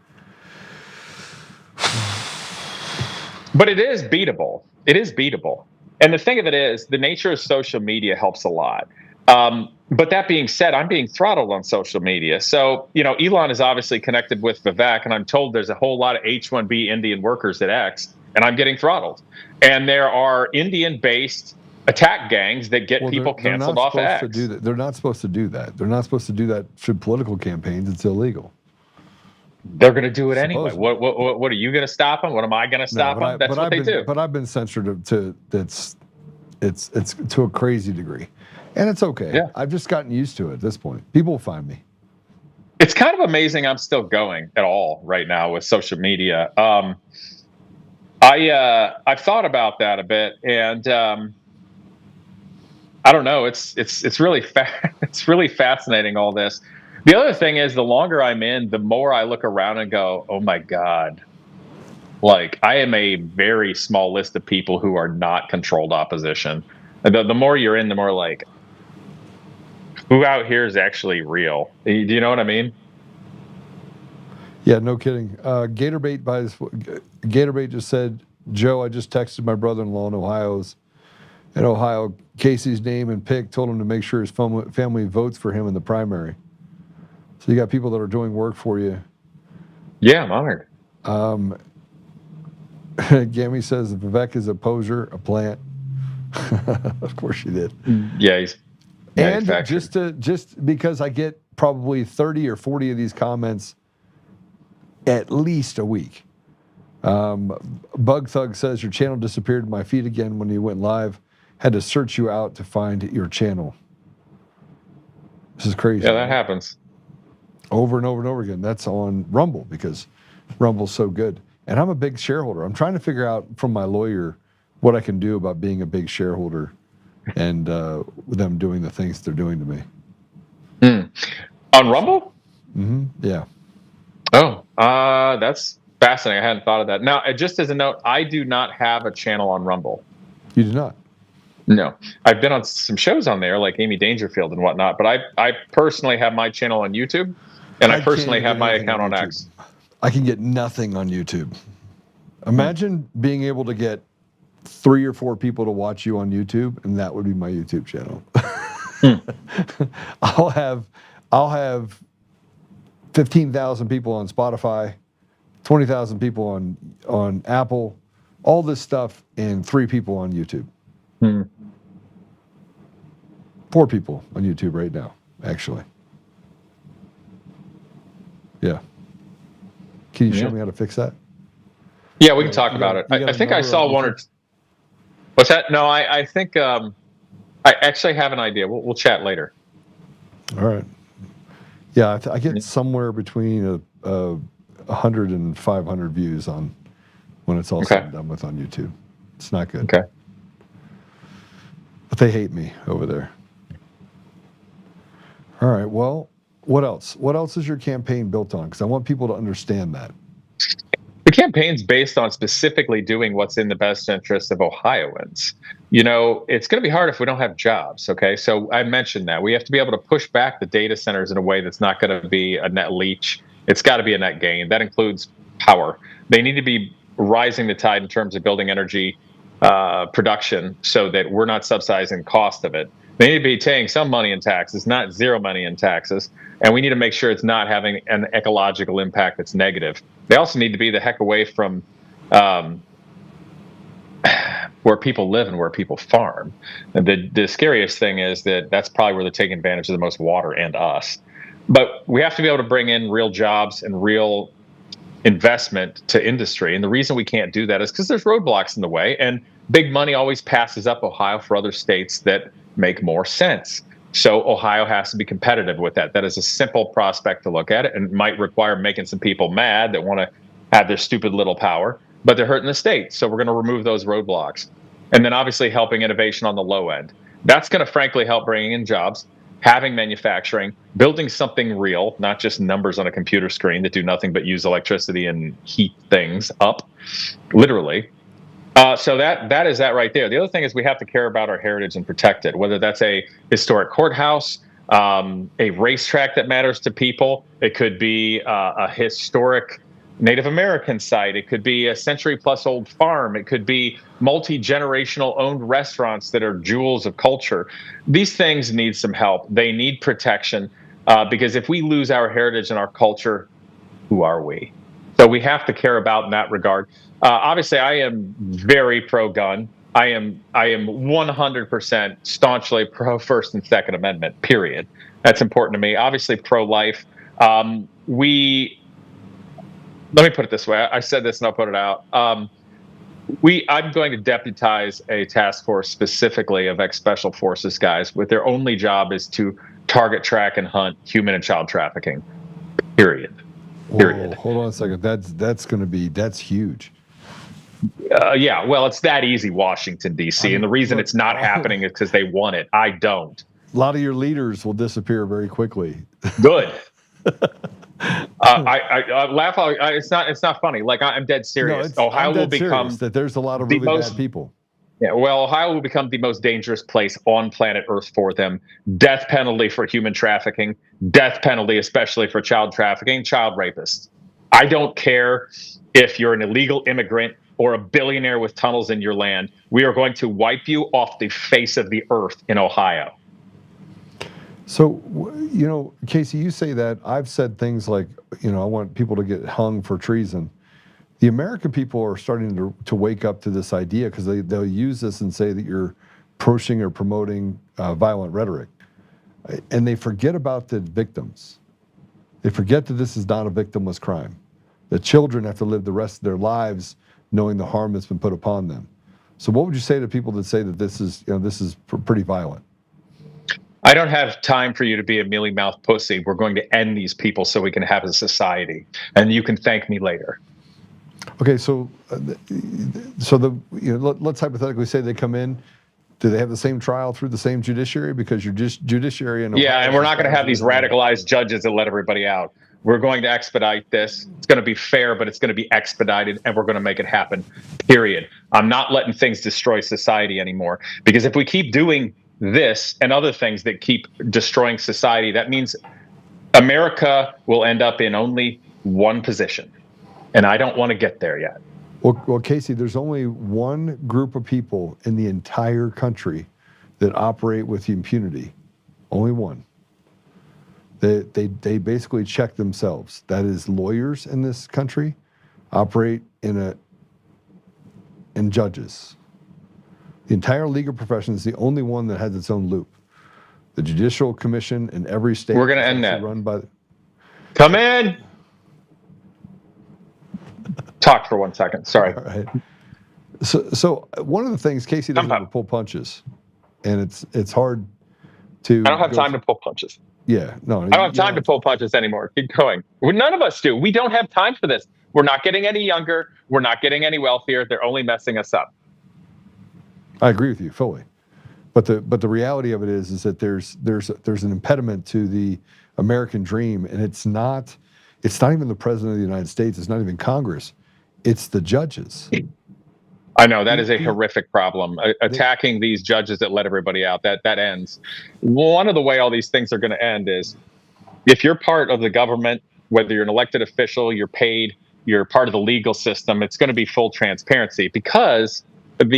But it is beatable. It is beatable. And the thing of it is, the nature of social media helps a lot. But that being said, I'm being throttled on social media. So, Elon is obviously connected with Vivek, and I'm told there's a whole lot of H-1B Indian workers at X, and I'm getting throttled. And there are Indian-based attack gangs that get people canceled off X. They're not supposed to do that. They're not supposed to do that for political campaigns. It's illegal. They're going to do it anyway. What are you going to stop them? What am I going to stop them? That's what they do. But I've been censored to it's to a crazy degree. And it's okay. Yeah. I've just gotten used to it at this point. People will find me. It's kind of amazing I'm still going at all right now with social media. I've thought about that a bit, and I don't know. It's really it's really fascinating, all this. The other thing is, the longer I'm in, the more I look around and go, oh my God. Like, I am a very small list of people who are not controlled opposition. The more you're in, the more like, who out here is actually real? Do you know what I mean? Yeah, no kidding. Gatorbait just said, Joe, I just texted my brother-in-law in Ohio, Casey's name and pick, told him to make sure his family votes for him in the primary. So you got people that are doing work for you. Yeah, I'm honored. Gammy says Vivek is a poser, a plant. Of course she did. Yeah, he's and just because I get probably 30 or 40 of these comments at least a week. Bug Thug says your channel disappeared in my feed again when you went live. Had to search you out to find your channel. This is crazy. Yeah, that happens. Over and over and over again. That's on Rumble because Rumble's so good. And I'm a big shareholder. I'm trying to figure out from my lawyer what I can do about being a big shareholder and them doing the things they're doing to me. On Rumble? Mm-hmm. Yeah. Oh, that's fascinating. I hadn't thought of that. Now, just as a note, I do not have a channel on Rumble. You do not? No. I've been on some shows on there, like Amy Dangerfield and whatnot, but I personally have my channel on YouTube, and I personally have my account on X. I can get nothing on YouTube. Imagine being able to get 3 or 4 people to watch you on YouTube, and that would be my YouTube channel. I'll have 15,000 people on Spotify, 20,000 people on Apple, all this stuff and 3 people on YouTube. 4 people on YouTube right now, actually. Yeah. Can you show me how to fix that? Yeah, we can talk about it. I think I saw one or two. What's that? No, I think I actually have an idea. We'll chat later. All right. Yeah, I get somewhere between 100 and 500 views on when it's all said and done with on YouTube. It's not good. Okay. But they hate me over there. All right. Well, what else? What else is your campaign built on? Because I want people to understand that. The campaign's based on specifically doing what's in the best interest of Ohioans. You know, it's going to be hard if we don't have jobs, okay? So I mentioned that. We have to be able to push back the data centers in a way that's not going to be a net leach. It's got to be a net gain. That includes power. They need to be rising the tide in terms of building energy production so that we're not subsidizing the cost of it. They need to be paying some money in taxes, not zero money in taxes. And we need to make sure it's not having an ecological impact that's negative. They also need to be the heck away from where people live and where people farm. And the scariest thing is that that's probably where they're taking advantage of the most water and us. But we have to be able to bring in real jobs and real investment to industry. And the reason we can't do that is because there's roadblocks in the way. And big money always passes up Ohio for other states that make more sense. So Ohio has to be competitive with that. That is a simple prospect to look at it, and it might require making some people mad that want to have their stupid little power, but they're hurting the state. So we're going to remove those roadblocks. And then obviously helping innovation on the low end. That's going to frankly help bringing in jobs, having manufacturing, building something real, not just numbers on a computer screen that do nothing but use electricity and heat things up, literally. So that is that right there. The other thing is we have to care about our heritage and protect it, whether that's a historic courthouse, a racetrack that matters to people. It could be a historic Native American site. It could be a century-plus-old farm. It could be multi-generational owned restaurants that are jewels of culture. These things need some help. They need protection because if we lose our heritage and our culture, who are we? So we have to care about in that regard. Obviously, I am very pro-gun. I am 100% staunchly pro First and Second Amendment. Period. That's important to me. Obviously, pro-life. Let me put it this way. I said this and I'll put it out. I'm going to deputize a task force specifically of ex-special forces guys with their only job is to target, track, and hunt human and child trafficking. Period. Whoa, hold on a second. That's huge. Yeah, well, it's that easy, Washington, D.C. And the reason it's not happening is because they want it. I don't. A lot of your leaders will disappear very quickly. Good. I laugh. It's not funny. Like I'm dead serious. No, Ohio will become that there's a lot of really bad people. Yeah, well, Ohio will become the most dangerous place on planet Earth for them. Death penalty for human trafficking, death penalty especially for child trafficking, child rapists. I don't care if you're an illegal immigrant or a billionaire with tunnels in your land. We are going to wipe you off the face of the earth in Ohio. So, Casey, you say that. I've said things like, I want people to get hung for treason. The American people are starting to wake up to this idea because they'll use this and say that you're pushing or promoting violent rhetoric. And they forget about the victims. They forget that this is not a victimless crime. The children have to live the rest of their lives knowing the harm that's been put upon them. So what would you say to people that say that this is pretty violent? I don't have time for you to be a mealy-mouthed pussy. We're going to end these people so we can have a society. And you can thank me later. Okay, so let's hypothetically say they come in. Do they have the same trial through the same judiciary? Because your judiciary and and we're not going to have these radicalized judges that let everybody out. We're going to expedite this. It's going to be fair, but it's going to be expedited, and we're going to make it happen. Period. I'm not letting things destroy society anymore, because if we keep doing this and other things that keep destroying society, that means America will end up in only one position. And I don't want to get there yet. Well, Casey, there's only one group of people in the entire country that operate with impunity. Only one. They basically check themselves. That is, lawyers in this country operate in and judges. The entire legal profession is the only one that has its own loop. The Judicial Commission in every state. We're gonna is end actually that. Run by. Come in. Talk for 1 second. Sorry. All right. So one of the things, Casey doesn't ever pull punches, and it's hard to. I don't have time to pull punches. Yeah, no. I don't have time to pull punches anymore. Keep going. None of us do. We don't have time for this. We're not getting any younger. We're not getting any wealthier. They're only messing us up. I agree with you fully, but the reality of it is that there's an impediment to the American dream, and it's not even the president of the United States. It's not even Congress. It's the judges. I know that is a horrific problem. Attacking these judges that let everybody out, that ends. One of the way all these things are going to end is if you're part of the government, whether you're an elected official, you're paid, you're part of the legal system, it's going to be full transparency because if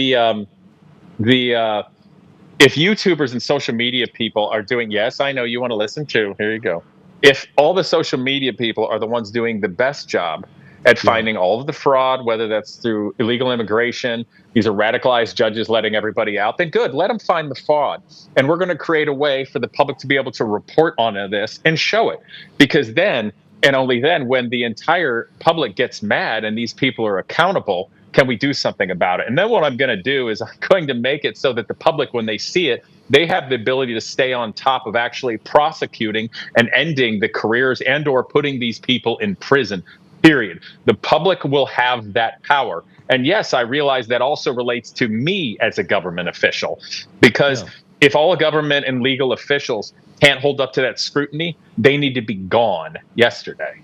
YouTubers and social media people are doing, yes, I know you want to listen to, here you go. If all the social media people are the ones doing the best job at finding all of the fraud, whether that's through illegal immigration, these are radicalized judges letting everybody out, then good, let them find the fraud. And we're going to create a way for the public to be able to report on this and show it. Because then, and only then, when the entire public gets mad and these people are accountable, can we do something about it? And then what I'm going to do is I'm going to make it so that the public, when they see it, they have the ability to stay on top of actually prosecuting and ending the careers and or putting these people in prison. Period. The public will have that power. And yes, I realize that also relates to me as a government official, because if all government and legal officials can't hold up to that scrutiny, they need to be gone yesterday.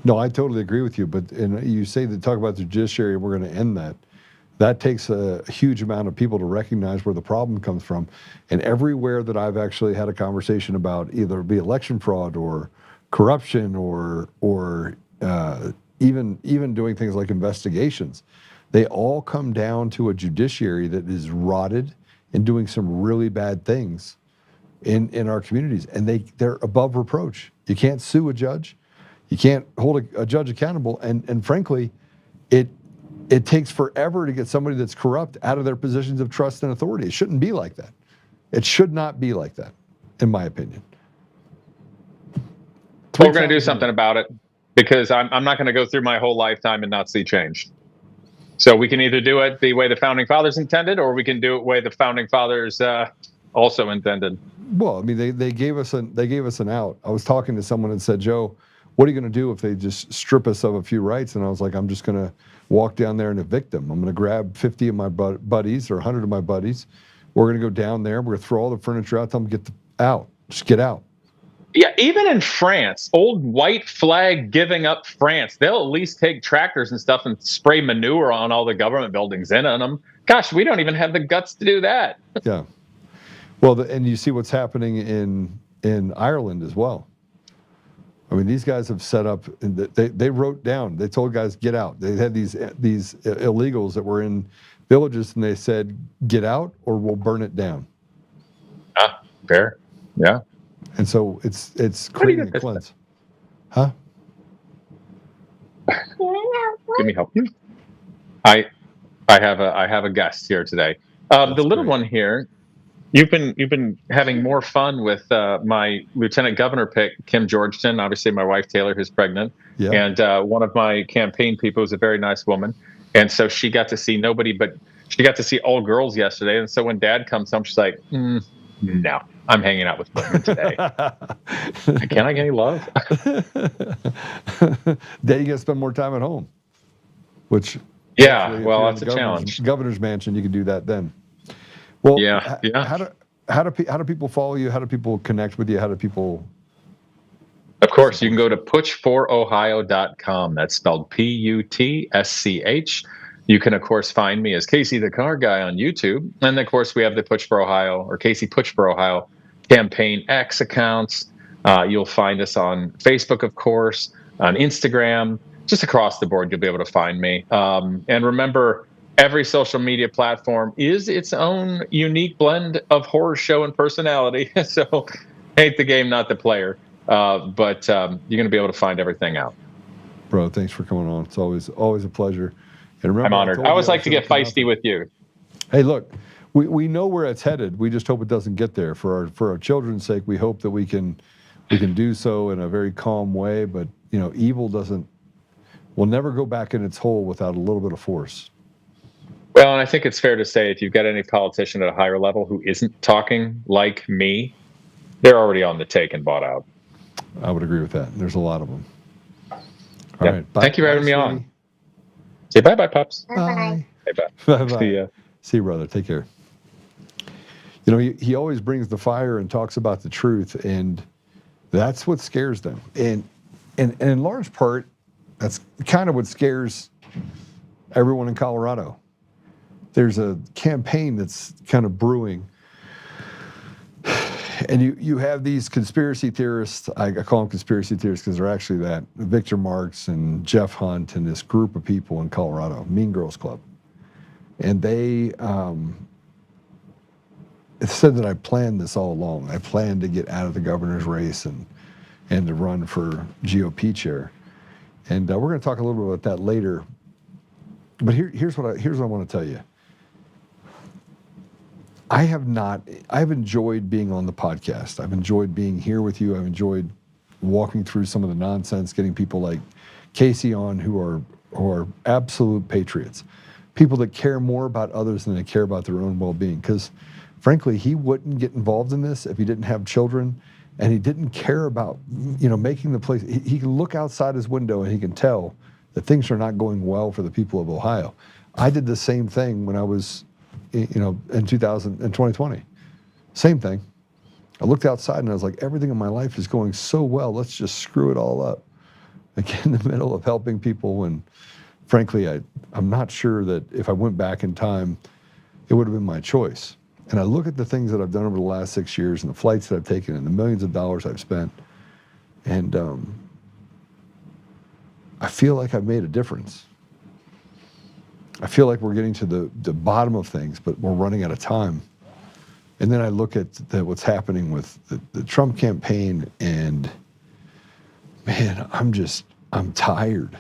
No, I totally agree with you. But you say that talk about the judiciary, we're going to end that. That takes a huge amount of people to recognize where the problem comes from. And everywhere that I've actually had a conversation about either be election fraud or corruption or even doing things like investigations, they all come down to a judiciary that is rotted and doing some really bad things in our communities, and they're above reproach. You can't sue a judge, you can't hold a judge accountable, and frankly, it takes forever to get somebody that's corrupt out of their positions of trust and authority. It shouldn't be like that. It should not be like that, in my opinion. We're going to do something about it. Because I'm not going to go through my whole lifetime and not see change. So we can either do it the way the founding fathers intended, or we can do it the way the founding fathers also intended. Well, I mean, they gave us an out. I was talking to someone and said, Joe, what are you going to do if they just strip us of a few rights? And I was like, I'm just going to walk down there and evict them. I'm going to grab 50 of my buddies or 100 of my buddies. We're going to go down there. We're going to throw all the furniture out. Tell them get out. Just get out. Yeah, even in France, old white flag giving up France, they'll at least take tractors and stuff and spray manure on all the government buildings in on them. Gosh, we don't even have the guts to do that. Yeah. Well, and you see what's happening in Ireland as well. I mean, these guys have set up, they wrote down, they told guys, get out. They had these illegals that were in villages, and they said, get out or we'll burn it down. Ah, fair. Yeah. And so it's creating a cleanse. Huh? Let me help you. I have a guest here today. The little one here. You've been having more fun with my lieutenant governor pick, Kim Georgeton. Obviously, my wife Taylor, who's pregnant, and one of my campaign people is a very nice woman, and so she got to see nobody, but she got to see all girls yesterday. And so when Dad comes home, she's like, "No, I'm hanging out with women today. Can I get any love?" Then you got to spend more time at home, which well, that's a challenge. Governor's mansion, you can do that then. Well, how do people follow you? How do people connect with you? How do people? Of course, you can go to putschforohio.com. That's spelled Putsch. You can, of course, find me as Casey the Car Guy on YouTube. And, of course, we have the Putsch for Ohio or Casey Putsch for Ohio campaign X accounts. You'll find us on Facebook, of course, on Instagram. Just across the board, you'll be able to find me. And remember, every social media platform is its own unique blend of horror show and personality. So hate the game, not the player. But you're going to be able to find everything out. Bro, thanks for coming on. It's always a pleasure. And remember, I'm honored. told I you always like was to gonna get come out feisty there. with you. Hey, look, we know where it's headed. We just hope it doesn't get there. For our children's sake, we hope that we can do so in a very calm way. But evil will never go back in its hole without a little bit of force. Well, and I think it's fair to say if you've got any politician at a higher level who isn't talking like me, they're already on the take and bought out. I would agree with that. There's a lot of them. All Yep. right. Bye, Thank you for having me sweetie. on. Say bye-bye, Pops. Bye. Bye-bye. Bye-bye. See ya. See you, brother. Take care. He always brings the fire and talks about the truth, and that's what scares them. And in large part, that's kind of what scares everyone in Colorado. There's a campaign that's kind of brewing, and you have these conspiracy theorists. I call them conspiracy theorists because they're actually that. Victor Marx and Jeff Hunt and this group of people in Colorado, Mean Girls Club. And they said that I planned this all along. I planned to get out of the governor's race and to run for GOP chair. And we're going to talk a little bit about that later. But here's what I want to tell you. I've enjoyed being on the podcast. I've enjoyed being here with you. I've enjoyed walking through some of the nonsense, getting people like Casey on who are absolute patriots. People that care more about others than they care about their own well-being. Because frankly, he wouldn't get involved in this if he didn't have children, and he didn't care about making the place. He can look outside his window and he can tell that things are not going well for the people of Ohio. I did the same thing when I was in 2020. Same thing. I looked outside and I was like, everything in my life is going so well. Let's just screw it all up. Like in the middle of helping people when, frankly, I'm not sure that if I went back in time, it would have been my choice. And I look at the things that I've done over the last 6 years and the flights that I've taken and the millions of dollars I've spent, and I feel like I've made a difference. I feel like we're getting to the bottom of things, but we're running out of time. And then I look at what's happening with the Trump campaign, and man, I'm tired.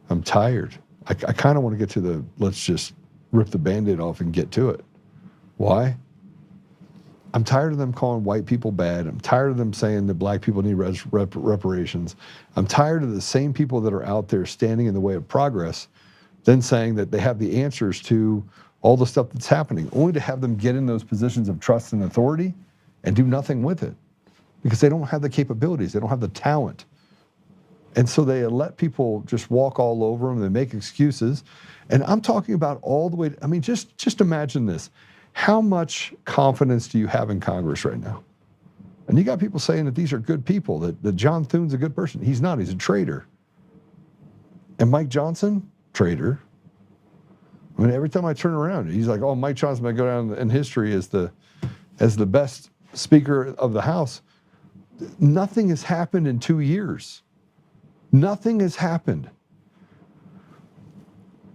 I'm tired. I kind of want to get to let's just rip the Band-Aid off and get to it. Why? I'm tired of them calling white people bad. I'm tired of them saying that black people need reparations. I'm tired of the same people that are out there standing in the way of progress, then saying that they have the answers to all the stuff that's happening, only to have them get in those positions of trust and authority and do nothing with it because they don't have the capabilities, they don't have the talent. And so they let people just walk all over them, they make excuses. And I'm talking about all the way, just imagine this. How much confidence do you have in Congress right now? And you got people saying that these are good people, that John Thune's a good person. He's not, he's a traitor. And Mike Johnson, traitor. Every time I turn around, he's like, oh, Mike Johnson might go down in history as the best Speaker of the House. Nothing has happened in 2 years. Nothing has happened.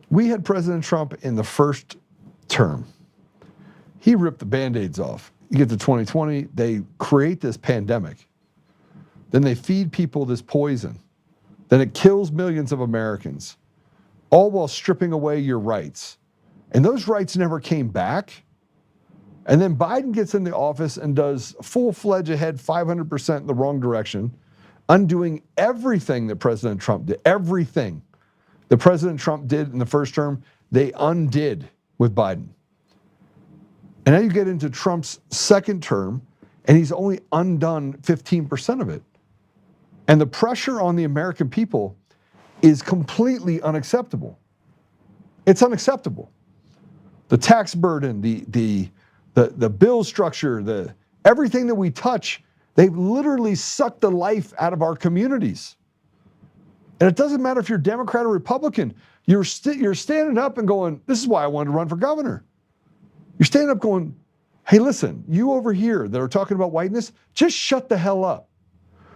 We had President Trump in the first term. He ripped the Band-Aids off. You get to 2020, they create this pandemic. Then they feed people this poison. Then it kills millions of Americans, all while stripping away your rights. And those rights never came back. And then Biden gets in the office and does full-fledged ahead 500% in the wrong direction, undoing everything that President Trump did. Everything that President Trump did in the first term, they undid with Biden. And now you get into Trump's second term, and he's only undone 15% of it. And the pressure on the American people is completely unacceptable. It's unacceptable. The tax burden, the bill structure, everything that we touch, they've literally sucked the life out of our communities. And it doesn't matter if you're Democrat or Republican, you're standing up and going, this is why I wanted to run for governor. You're standing up going, hey, listen, you over here that are talking about whiteness, just shut the hell up.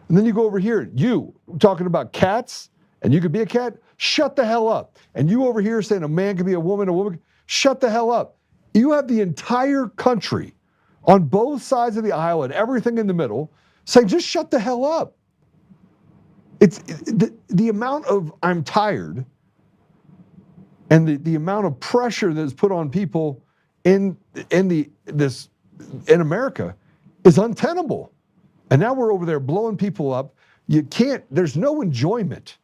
And then you go over here, you talking about cats, and you could be a cat, shut the hell up. And you over here saying a man could be a woman, shut the hell up. You have the entire country on both sides of the aisle and everything in the middle saying, just shut the hell up. It's the amount of I'm tired And the amount of pressure that is put on people in America is untenable. And now we're over there blowing people up. There's no enjoyment.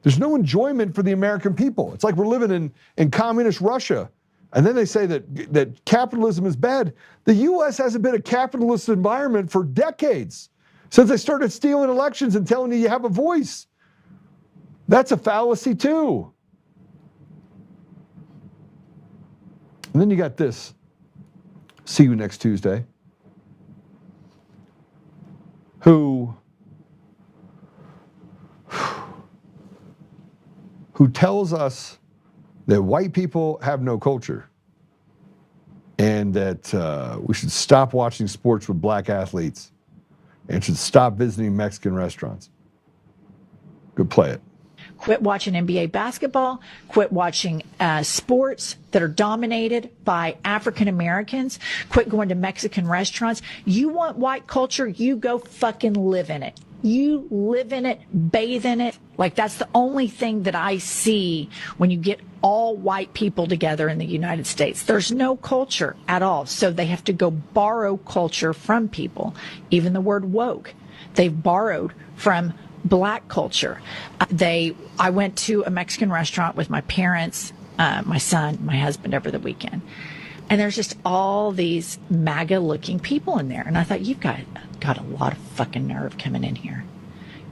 There's no enjoyment for the American people. It's like we're living in communist Russia. And then they say that capitalism is bad. The U.S. hasn't been a capitalist environment for decades, since they started stealing elections and telling you have a voice. That's a fallacy too. And then you got this. See you next Tuesday. Who tells us that white people have no culture and that we should stop watching sports with black athletes and should stop visiting Mexican restaurants. Good, play it. Quit watching NBA basketball. Quit watching sports that are dominated by African Americans. Quit going to Mexican restaurants. You want white culture? You go fucking live in it. You live in it, bathe in it. Like, that's the only thing that I see when you get all white people together in the United States. There's no culture at all. So they have to go borrow culture from people. Even the word woke, they've borrowed from black culture. I went to a Mexican restaurant with my parents, my son, my husband over the weekend. And there's just all these MAGA looking people in there. And I thought, you've got a lot of fucking nerve coming in here.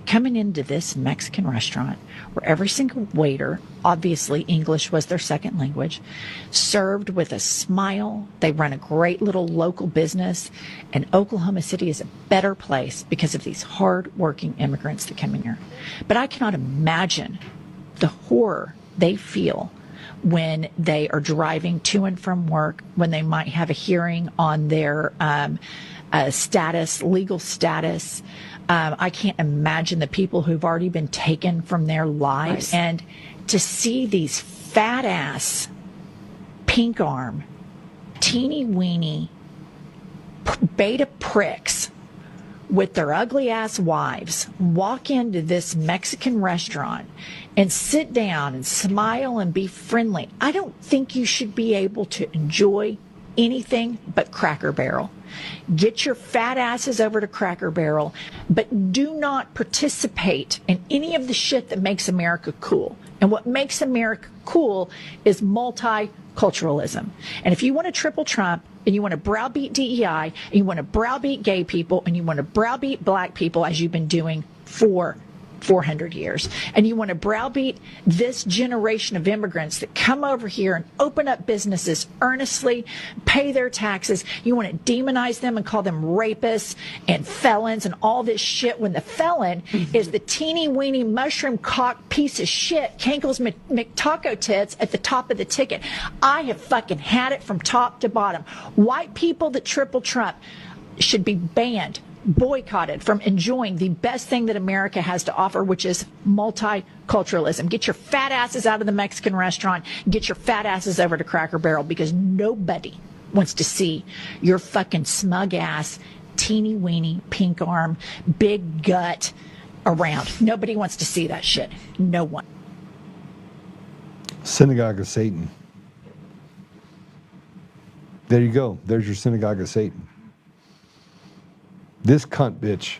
Coming into this Mexican restaurant where every single waiter, obviously English was their second language, served with a smile. They run a great little local business. And Oklahoma City is a better place because of these hard-working immigrants that come in here. But I cannot imagine the horror they feel when they are driving to and from work, when they might have a hearing on their legal status. I can't imagine the people who've already been taken from their lives. Right. And to see these fat ass, pink arm, teeny weeny, beta pricks with their ugly ass wives walk into this Mexican restaurant and sit down and smile and be friendly. I don't think you should be able to enjoy anything but Cracker Barrel. Get your fat asses over to Cracker Barrel, but do not participate in any of the shit that makes America cool. And what makes America cool is multiculturalism. And if you want to triple Trump, and you want to browbeat DEI, and you want to browbeat gay people, and you want to browbeat black people, as you've been doing for 400 years, and you want to browbeat this generation of immigrants that come over here and open up businesses earnestly, pay their taxes, you want to demonize them and call them rapists and felons and all this shit, when the felon is the teeny weeny mushroom cock piece of shit, Cankle's McTaco tits at the top of the ticket. I have fucking had it from top to bottom. White people that triple Trump should be banned, boycotted from enjoying the best thing that America has to offer, which is multiculturalism. Get your fat asses out of the Mexican restaurant. Get your fat asses over to Cracker Barrel, because nobody wants to see your fucking smug ass, teeny weeny, pink arm, big gut around. Nobody wants to see that shit. No one. Synagogue of Satan. There you go. There's your synagogue of Satan. This cunt bitch.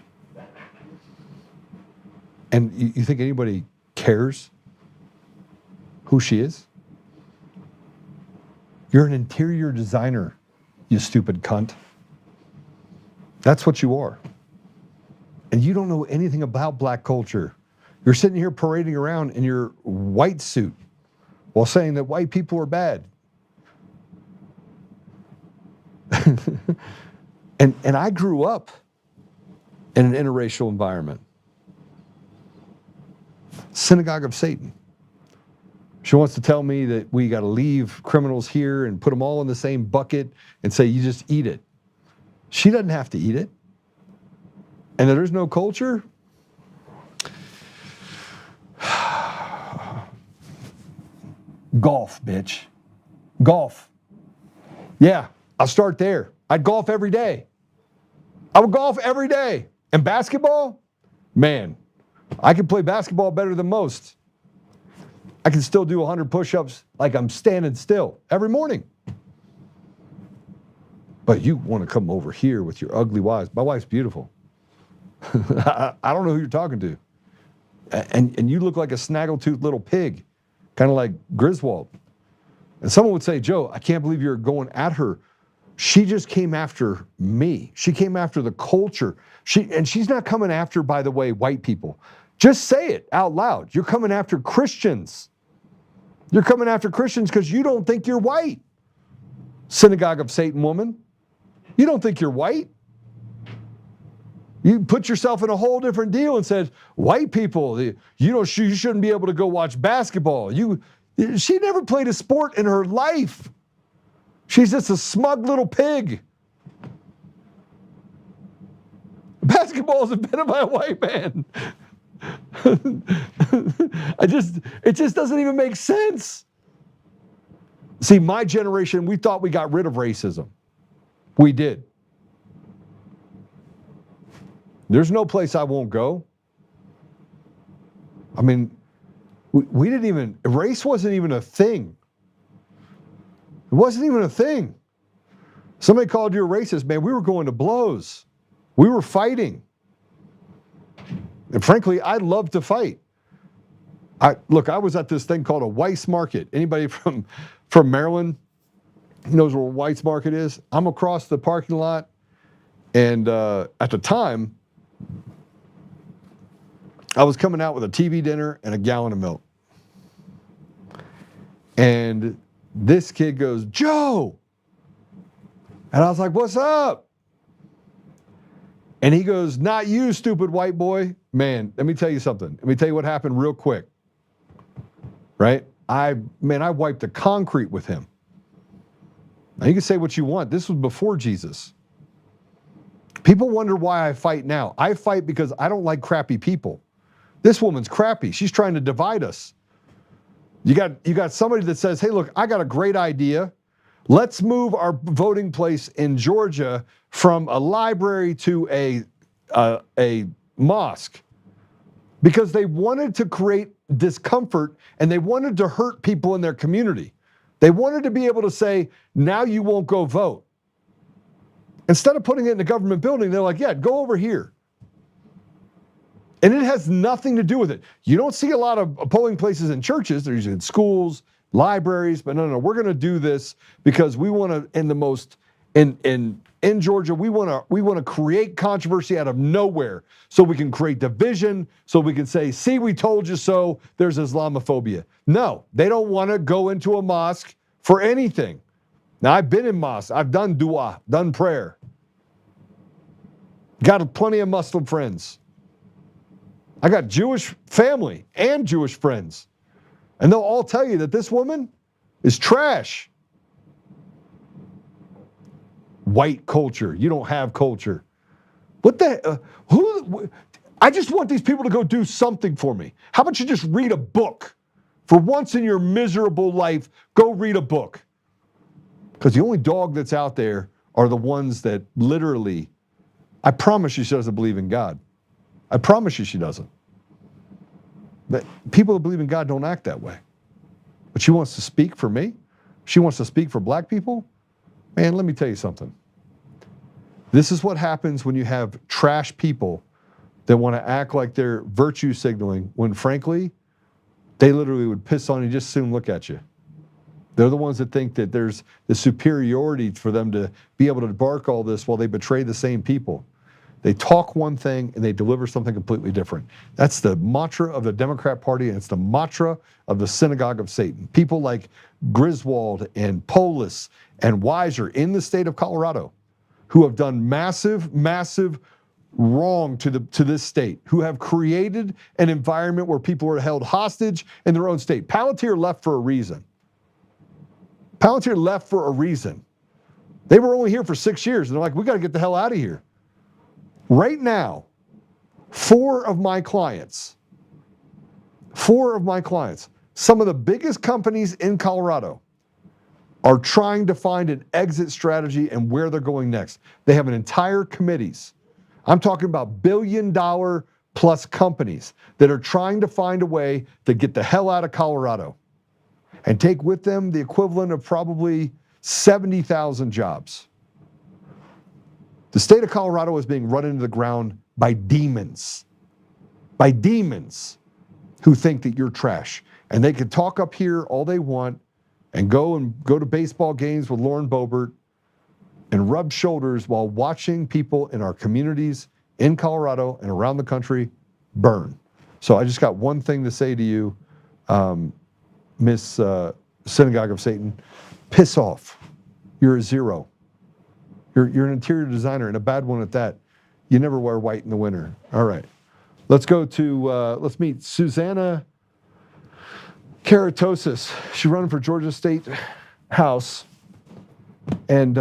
And you think anybody cares who she is? You're an interior designer, you stupid cunt. That's what you are. And you don't know anything about black culture. You're sitting here parading around in your white suit while saying that white people are bad. And I grew up in an interracial environment. Synagogue of Satan. She wants to tell me that we got to leave criminals here and put them all in the same bucket and say, you just eat it. She doesn't have to eat it. And that there's no culture? Golf, bitch. Golf. Yeah, I'll start there. I'd golf every day. I would golf every day. And basketball? Man, I can play basketball better than most. I can still do 100 push-ups like I'm standing still every morning. But you want to come over here with your ugly wives. My wife's beautiful. I don't know who you're talking to. And you look like a snaggletooth little pig, kind of like Griswold. And someone would say, Joe, I can't believe you're going at her. She just came after me. She came after the culture. And she's not coming after, by the way, white people. Just say it out loud. You're coming after Christians. You're coming after Christians because you don't think you're white. Synagogue of Satan woman. You don't think you're white. You put yourself in a whole different deal and said, white people, you shouldn't be able to go watch basketball. She never played a sport in her life. She's just a smug little pig. Basketball is invented by a white man. It just doesn't even make sense. See, my generation, we thought we got rid of racism. We did. There's no place I won't go. I mean, we didn't even, race wasn't even a thing. It wasn't even a thing. Somebody called you a racist, man, we were going to blows. We were fighting. And frankly, I love to fight. I was at this thing called a Weiss Market. Anybody from Maryland knows where Weiss Market is? I'm across the parking lot, and at the time, I was coming out with a TV dinner and a gallon of milk. And this kid goes, Joe! And I was like, what's up? And he goes, not you, stupid white boy. Man, let me tell you something. Let me tell you what happened real quick. Right? I wiped the concrete with him. Now, you can say what you want. This was before Jesus. People wonder why I fight now. I fight because I don't like crappy people. This woman's crappy. She's trying to divide us. You got somebody that says, hey, look, I got a great idea. Let's move our voting place in Georgia from a library to a mosque. Because they wanted to create discomfort and they wanted to hurt people in their community. They wanted to be able to say, now you won't go vote. Instead of putting it in the government building, they're like, yeah, go over here. And it has nothing to do with it. You don't see a lot of polling places in churches. They're usually in schools, libraries, but no, we're going to do this because we want to, in Georgia, we want to create controversy out of nowhere so we can create division, so we can say, see, we told you so, there's Islamophobia. No, they don't want to go into a mosque for anything. Now, I've been in mosques. I've done dua, done prayer. Got plenty of Muslim friends. I got Jewish family and Jewish friends. And they'll all tell you that this woman is trash. White culture. You don't have culture. What the, I just want these people to go do something for me. How about you just read a book? For once in your miserable life, go read a book. Because the only dog that's out there are the ones that literally, I promise you she doesn't believe in God. I promise you she doesn't. But people that believe in God don't act that way. But she wants to speak for me. She wants to speak for black people. Man, let me tell you something. This is what happens when you have trash people that want to act like they're virtue signaling when frankly, they literally would piss on you just soon look at you. They're the ones that think that there's the superiority for them to be able to bark all this while they betray the same people. They talk one thing and they deliver something completely different. That's the mantra of the Democrat Party, and it's the mantra of the synagogue of Satan. People like Griswold and Polis and Weiser in the state of Colorado who have done massive wrong to this state, who have created an environment where people are held hostage in their own state. Palantir left for a reason. Palantir left for a reason. They were only here for 6 years, and they're like, we got to get the hell out of here. Right now, 4 of my clients, some of the biggest companies in Colorado are trying to find an exit strategy and where they're going next. They have an entire committees. I'm talking about $1 billion plus companies that are trying to find a way to get the hell out of Colorado and take with them the equivalent of probably 70,000 jobs. The state of Colorado is being run into the ground by demons who think that you're trash. And they can talk up here all they want and go to baseball games with Lauren Boebert and rub shoulders while watching people in our communities in Colorado and around the country burn. So I just got one thing to say to you, Miss Synagogue of Satan. Piss off. You're a zero. You're an interior designer, and a bad one at that. You never wear white in the winter. All right. Let's go to, let's meet Susanna Karatosis. She's running for Georgia State House. And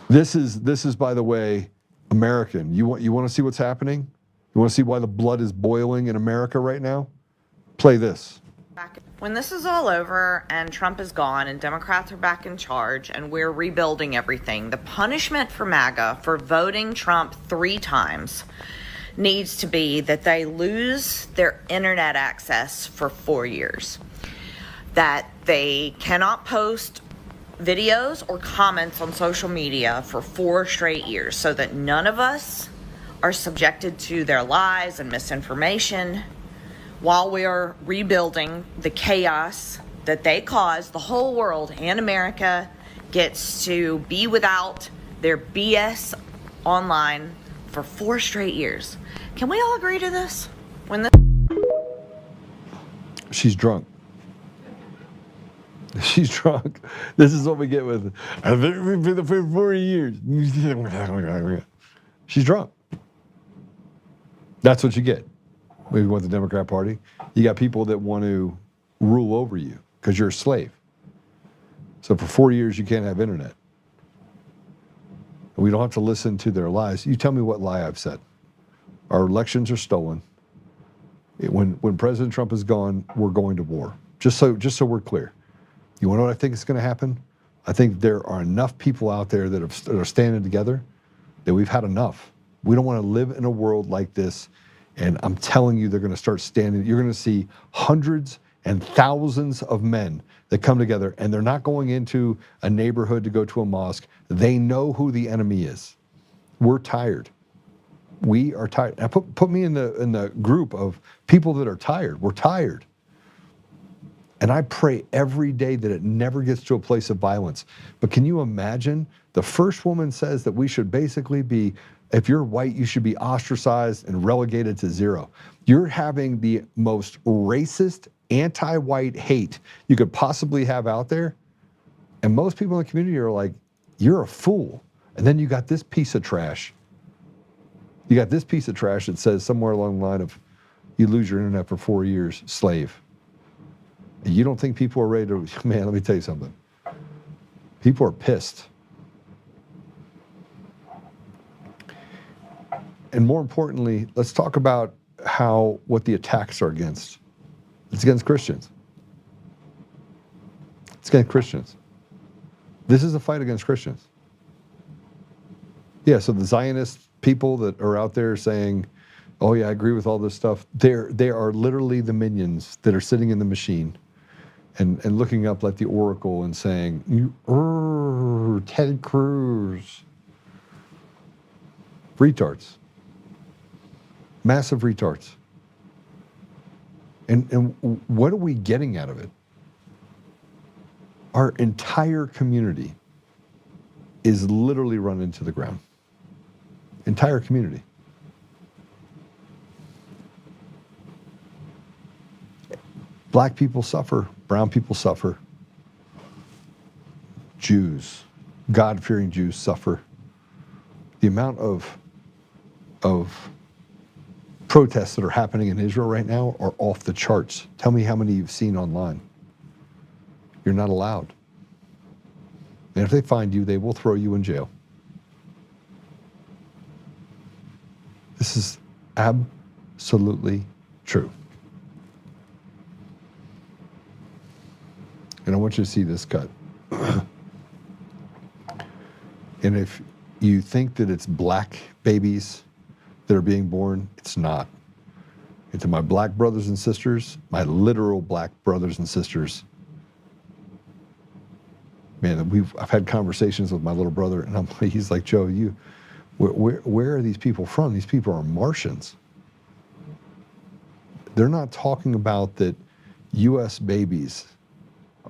this is, by the way, American. You want to see what's happening? You want to see why the blood is boiling in America right now? Play this. When this is all over and Trump is gone and Democrats are back in charge and we're rebuilding everything, the punishment for MAGA for voting Trump 3 times needs to be that they lose their internet access for 4 years, that they cannot post videos or comments on social media for 4 straight years, so that none of us are subjected to their lies and misinformation while we are rebuilding the chaos that they caused. The whole world and America gets to be without their BS online for 4 straight years. Can we all agree to this? She's drunk. She's drunk. This is what we get with, I've been for the 40 years. She's drunk. That's what you get. Maybe with the Democrat Party. You got people that want to rule over you because you're a slave. So for 4 years, you can't have internet. We don't have to listen to their lies. You tell me what lie I've said. Our elections are stolen. When President Trump is gone, we're going to war. Just so we're clear. You want to know what I think is going to happen? I think there are enough people out there that are standing together that we've had enough. We don't want to live in a world like this. And I'm telling you, they're going to start standing. You're going to see hundreds and thousands of men that come together, and they're not going into a neighborhood to go to a mosque. They know who the enemy is. We're tired. We are tired. Now put me in the group of people that are tired. We're tired. And I pray every day that it never gets to a place of violence. But can you imagine? The first woman says that we should basically be, if you're white, you should be ostracized and relegated to 0. You're having the most racist, anti-white hate you could possibly have out there. And most people in the community are like, you're a fool. And then you got this piece of trash. You got this piece of trash that says somewhere along the line of, you lose your internet for 4 years, slave. And you don't think people are ready to, man, let me tell you something. People are pissed. And more importantly, let's talk about what the attacks are against. It's against Christians. It's against Christians. This is a fight against Christians. Yeah, so the Zionist people that are out there saying, oh yeah, I agree with all this stuff, they are literally the minions that are sitting in the machine and looking up like the Oracle and saying, Ted Cruz. Retards. Massive retards. And what are we getting out of it? Our entire community is literally run into the ground. Entire community. Black people suffer, brown people suffer. Jews, God-fearing Jews suffer. The amount of protests that are happening in Israel right now are off the charts. Tell me how many you've seen online. You're not allowed. And if they find you, they will throw you in jail. This is absolutely true. And I want you to see this cut. And if you think that it's black babies that are being born, it's not. And to my black brothers and sisters, my literal black brothers and sisters, man, I've had conversations with my little brother, and he's like, Joe, where are these people from? These people are Martians. They're not talking about that U.S. babies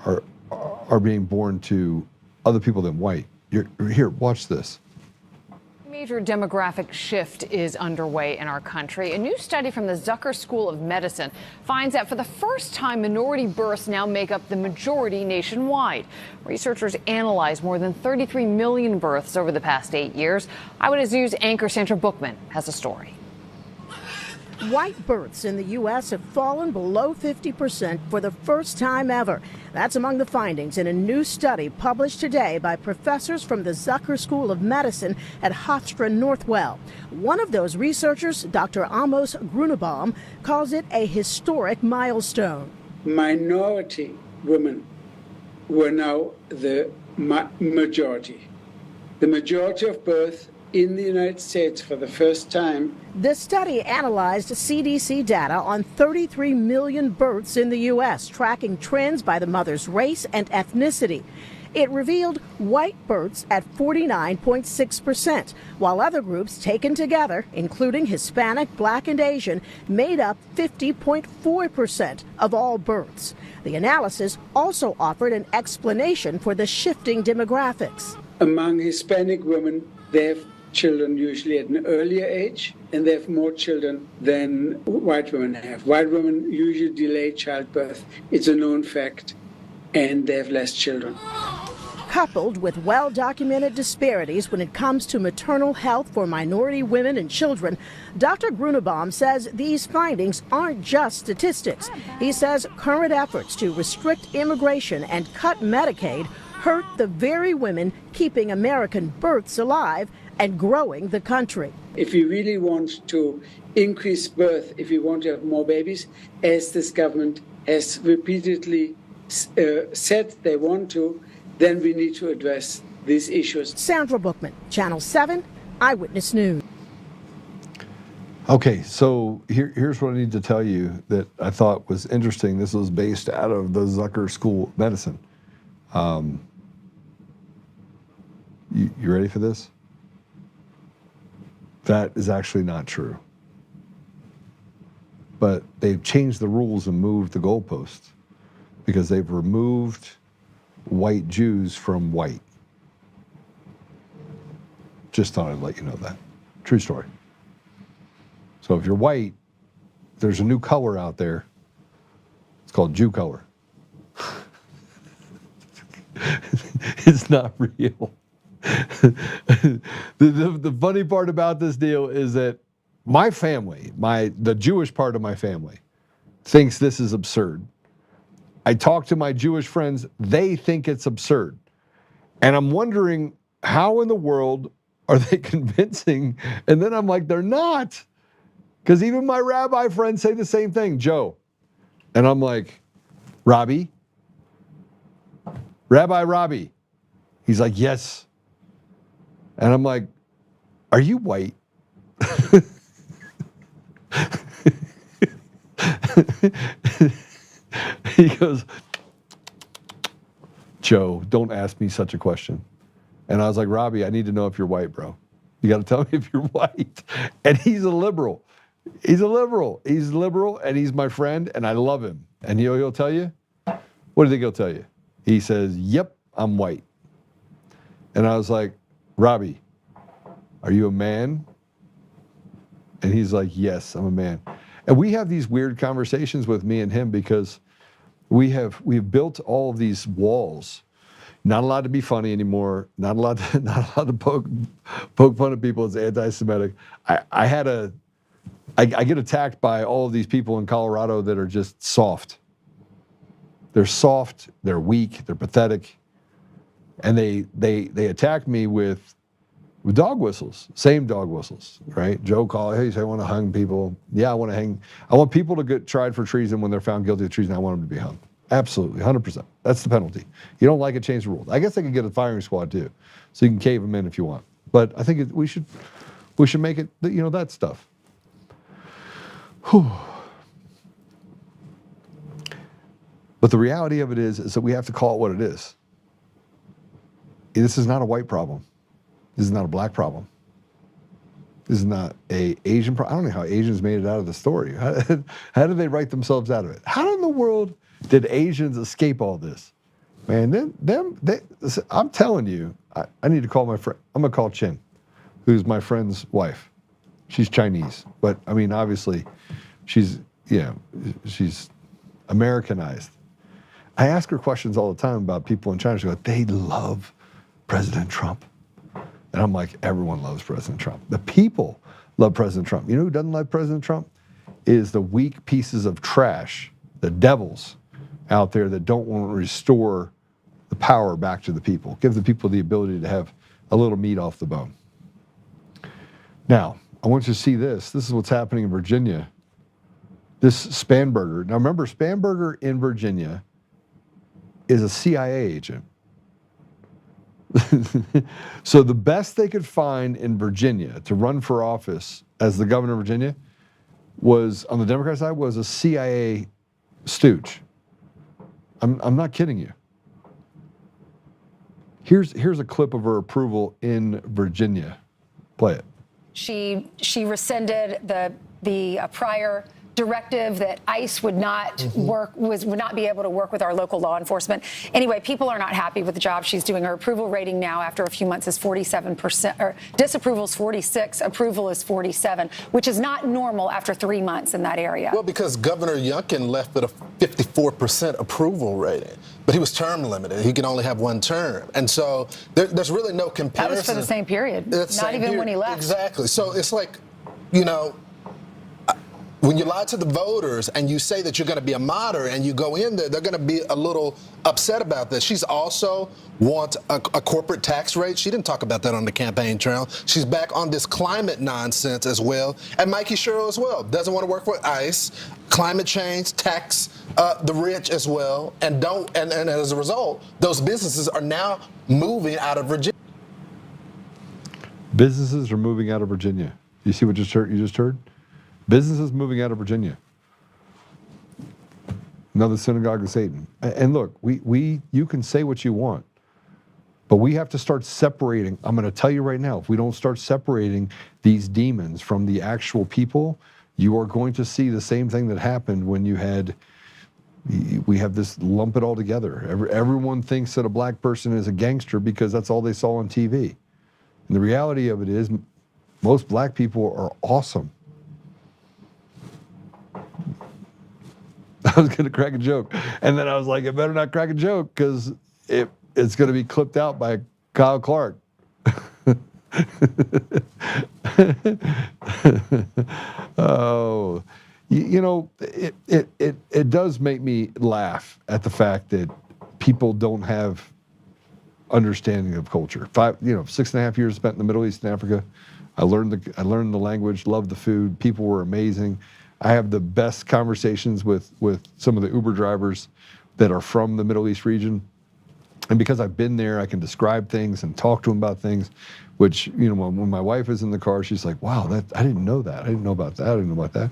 are being born to other people than white. Here, watch this. Major demographic shift is underway in our country. A new study from the Zucker School of Medicine finds that for the first time, minority births now make up the majority nationwide. Researchers analyzed more than 33 million births over the past 8 years. Eyewitness News anchor Sandra Bookman has a story. White births in the U.S. have fallen below 50% for the first time ever. That's among the findings in a new study published today by professors from the Zucker School of Medicine at Hofstra Northwell. One of those researchers, Dr. Amos Grunebaum, calls it a historic milestone. Minority women were now the majority. The majority of births in the United States for the first time. The study analyzed CDC data on 33 million births in the U.S., tracking trends by the mother's race and ethnicity. It revealed white births at 49.6%, while other groups taken together, including Hispanic, Black, and Asian, made up 50.4% of all births. The analysis also offered an explanation for the shifting demographics. Among Hispanic women, they have children usually at an earlier age, and they have more children than white women have. White women usually delay childbirth. It's a known fact, and they have less children. Coupled with well-documented disparities when it comes to maternal health for minority women and children, Dr. Grunebaum says these findings aren't just statistics. He says current efforts to restrict immigration and cut Medicaid hurt the very women keeping American births alive and growing the country. If we really want to increase birth, if we want to have more babies, as this government has repeatedly said they want to, then we need to address these issues. Sandra Bookman, Channel 7, Eyewitness News. Okay, so here's what I need to tell you that I thought was interesting. This was based out of the Zucker School of Medicine. You ready for this? That is actually not true. But they've changed the rules and moved the goalposts because they've removed white Jews from white. Just thought I'd let you know that. True story. So if you're white, there's a new color out there. It's called Jew color. It's not real. The funny part about this deal is that my family, the Jewish part of my family, thinks this is absurd. I talk to my Jewish friends, they think it's absurd. And I'm wondering, how in the world are they convincing? And then I'm like, they're not. Because even my rabbi friends say the same thing, Joe. And I'm like, Rabbi? Rabbi Robbie. He's like, yes. And I'm like, are you white? He goes, Joe, don't ask me such a question. And I was like, Robbie, I need to know if you're white, bro. You got to tell me if you're white. And he's a liberal. He's a liberal. He's liberal, and he's my friend, and I love him. And he'll tell you? What do you think he'll tell you? He says, yep, I'm white. And I was like, Robbie, are you a man? And he's like, yes, I'm a man. And we have these weird conversations with me and him because we've built all of these walls. Not allowed to be funny anymore. Not allowed to poke fun at people as anti-Semitic. I get attacked by all of these people in Colorado that are just soft. They're soft. They're weak. They're pathetic. And they attack me with dog whistles, same dog whistles, right? Joe called, hey, I want to hang people. Yeah, I want to hang. I want people to get tried for treason when they're found guilty of treason. I want them to be hung. Absolutely, 100%. That's the penalty. You don't like it, change the rules. I guess they could get a firing squad too, so you can cave them in if you want. But I think we should make it, that stuff. Whew. But the reality of it is that we have to call it what it is. This is not a white problem. This is not a black problem. This is not a Asian problem. I don't know how Asians made it out of the story. How did they write themselves out of it? How in the world did Asians escape all this? Man, I'm telling you, I need to call my friend. I'm gonna call Chin, who's my friend's wife. She's Chinese, but I mean, obviously, she's Americanized. I ask her questions all the time about people in China. She goes, they love President Trump. And I'm like, everyone loves President Trump. The people love President Trump. You know who doesn't like President Trump? Is the weak pieces of trash, the devils out there that don't want to restore the power back to the people. Give the people the ability to have a little meat off the bone. Now, I want you to see this. This is what's happening in Virginia. This Spanberger. Now remember, Spanberger in Virginia is a CIA agent. So the best they could find in Virginia to run for office as the governor of Virginia was, on the Democrat side, was a CIA stooge. I'm not kidding you. Here's a clip of her approval in Virginia. Play it. She rescinded the prior directive that ICE would not would not be able to work with our local law enforcement. Anyway, people are not happy with the job she's doing. Her approval rating now after a few months is 47%, or disapproval is 46, approval is 47, which is not normal after 3 months in that area. Well, because Governor Youngkin left with a 54% approval rating, but he was term limited. He can only have one term. And so there's really no comparison. That was for the same period, not even when he left. Exactly. So it's like, when you lie to the voters and you say that you're going to be a moderate and you go in there, they're going to be a little upset about this. She's also wants a corporate tax rate. She didn't talk about that on the campaign trail. She's back on this climate nonsense as well. And Mikey Sherrill as well. Doesn't want to work for ICE. Climate change, tax the rich as well. And as a result, those businesses are now moving out of Virginia. Businesses are moving out of Virginia. You see what you just heard? Businesses moving out of Virginia. Another synagogue of Satan. And look, you can say what you want, but we have to start separating. I'm going to tell you right now, if we don't start separating these demons from the actual people, you are going to see the same thing that happened when we have this lump it all together. Everyone thinks that a black person is a gangster because that's all they saw on TV. And the reality of it is, most black people are awesome. I was going to crack a joke, and then I was like, I better not crack a joke because it's going to be clipped out by Kyle Clark. Oh, it does make me laugh at the fact that people don't have understanding of culture. 6.5 years spent in the Middle East and Africa. I learned the language, loved the food. People were amazing. I have the best conversations with some of the Uber drivers that are from the Middle East region. And because I've been there, I can describe things and talk to them about things, which, when my wife is in the car, she's like, wow, I didn't know that. I didn't know about that. I didn't know about that.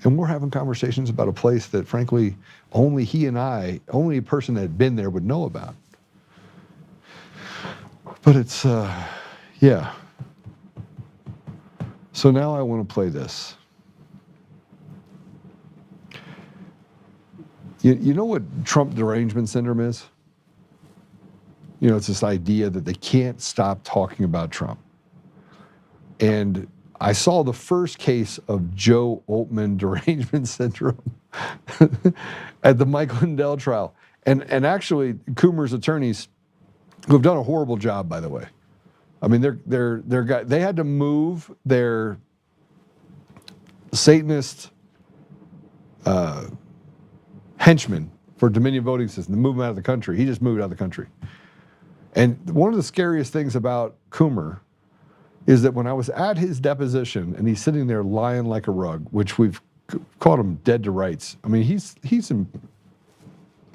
And we're having conversations about a place that, frankly, only a person that had been there would know about. But it's, yeah. So now I want to play this. You know what Trump derangement syndrome is? It's this idea that they can't stop talking about Trump. And I saw the first case of Joe Oltmann derangement syndrome at the Mike Lindell trial. And actually, Coomer's attorneys, who have done a horrible job, by the way. I mean, they had to move their Satanist henchman for Dominion voting system to move him out of the country. He just moved out of the country. And one of the scariest things about Coomer is that when I was at his deposition and he's sitting there lying like a rug, which we've called him dead to rights. I mean,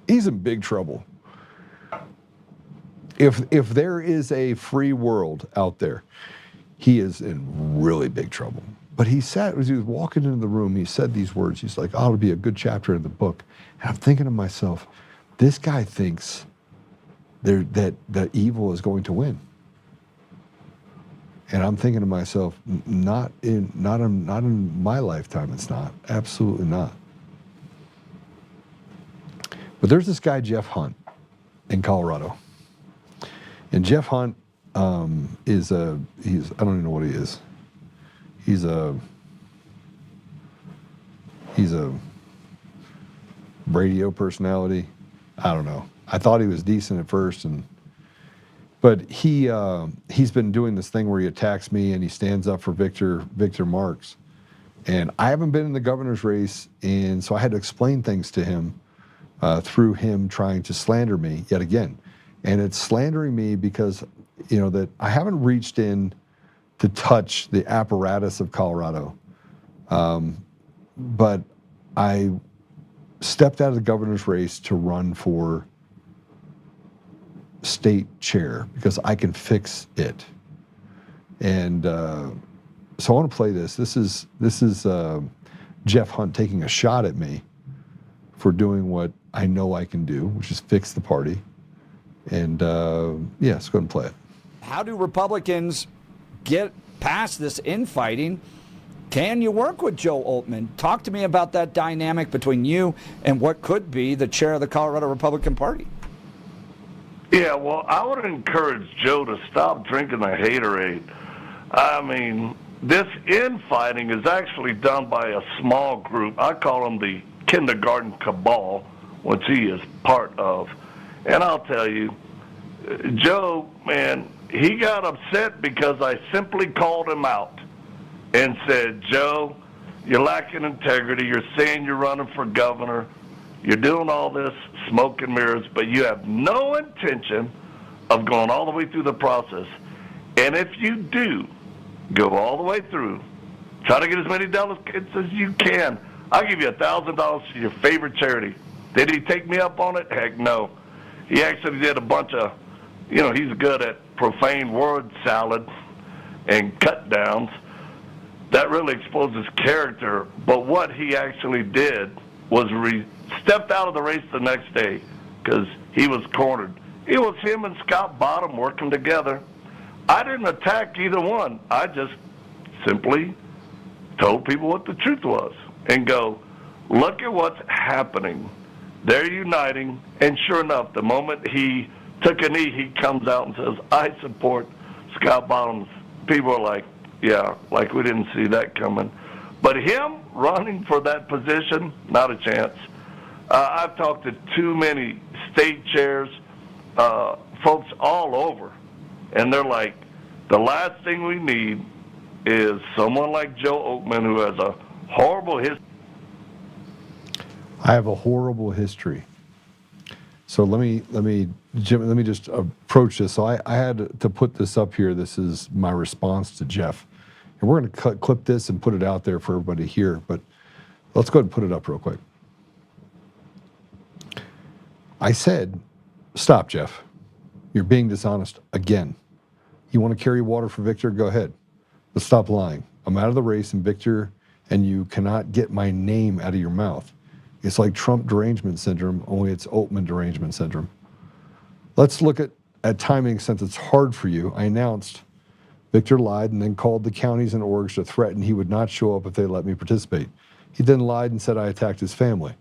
He's in big trouble. If there is a free world out there, he is in really big trouble. But he said, as he was walking into the room, he said these words. He's like, oh, it'll be a good chapter in the book. And I'm thinking to myself, this guy thinks that evil is going to win. And I'm thinking to myself, not in my lifetime, it's not. Absolutely not. But there's this guy, Jeff Hunt, in Colorado. And Jeff Hunt I don't even know what he is. He's a radio personality. I don't know. I thought he was decent at first, but he's been doing this thing where he attacks me and he stands up for Victor Marx. And I haven't been in the governor's race, and so I had to explain things to him through him trying to slander me yet again. And it's slandering me because, that I haven't reached in to touch the apparatus of Colorado. But I stepped out of the governor's race to run for state chair because I can fix it. And so I want to play this. This is Jeff Hunt taking a shot at me for doing what I know I can do, which is fix the party. And let's go ahead and play it. How do Republicans get past this infighting? Can you work with Joe Oltmann? Talk to me about that dynamic between you and what could be the chair of the Colorado Republican Party. Yeah, well, I would encourage Joe to stop drinking the haterade. I mean, this infighting is actually done by a small group. I call them the kindergarten cabal, which he is part of. And I'll tell you, Joe, man, he got upset because I simply called him out and said, Joe, you're lacking integrity. You're saying you're running for governor. You're doing all this smoke and mirrors, but you have no intention of going all the way through the process. And if you do go all the way through, try to get as many delegates as you can. I'll give you $1,000 for your favorite charity. Did he take me up on it? Heck no. He actually did a bunch of, he's good at profane word salad and cut downs. That really exposed his character. But what he actually did was stepped out of the race the next day because he was cornered. It was him and Scott Bottom working together. I didn't attack either one. I just simply told people what the truth was and go, look at what's happening. They're uniting, and sure enough, the moment he took a knee, he comes out and says, I support Scott Bottoms. People are like, yeah, like we didn't see that coming. But him running for that position, not a chance. I've talked to too many state chairs, folks all over, and they're like, the last thing we need is someone like Joe Oltmann who has a horrible history. I have a horrible history. So let me just approach this. So I had to put this up here. This is my response to Jeff. And we're going to clip this and put it out there for everybody to hear. But let's go ahead and put it up real quick. I said, stop, Jeff. You're being dishonest again. You want to carry water for Victor? Go ahead. But stop lying. I'm out of the race, and Victor and you cannot get my name out of your mouth. It's like Trump derangement syndrome, only it's Oltmann derangement syndrome. Let's look at timing since it's hard for you. I announced Victor lied and then called the counties and orgs to threaten he would not show up if they let me participate. He then lied and said I attacked his family.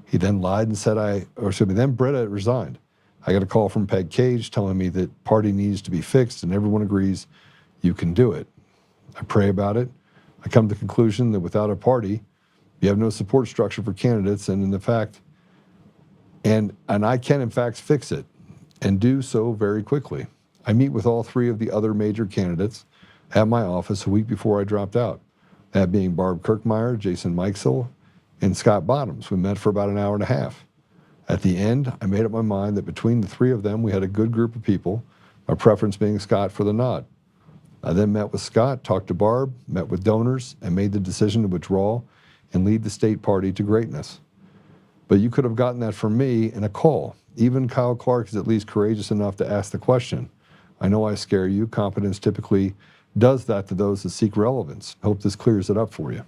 He then lied and said then Bretta resigned. I got a call from Peg Cage telling me that party needs to be fixed and everyone agrees you can do it. I pray about it. I come to the conclusion that without a party, you have no support structure for candidates, and I can in fact fix it and do so very quickly. I meet with all three of the other major candidates at my office a week before I dropped out, that being Barb Kirkmeyer, Jason Mikesell, and Scott Bottoms. We met for about an hour and a half. At the end, I made up my mind that between the three of them, we had a good group of people, my preference being Scott for the nod. I then met with Scott, talked to Barb, met with donors, and made the decision to withdraw and lead the state party to greatness. But you could have gotten that from me in a call. Even Kyle Clark is at least courageous enough to ask the question. I know I scare you. Competence typically does that to those that seek relevance. Hope this clears it up for you.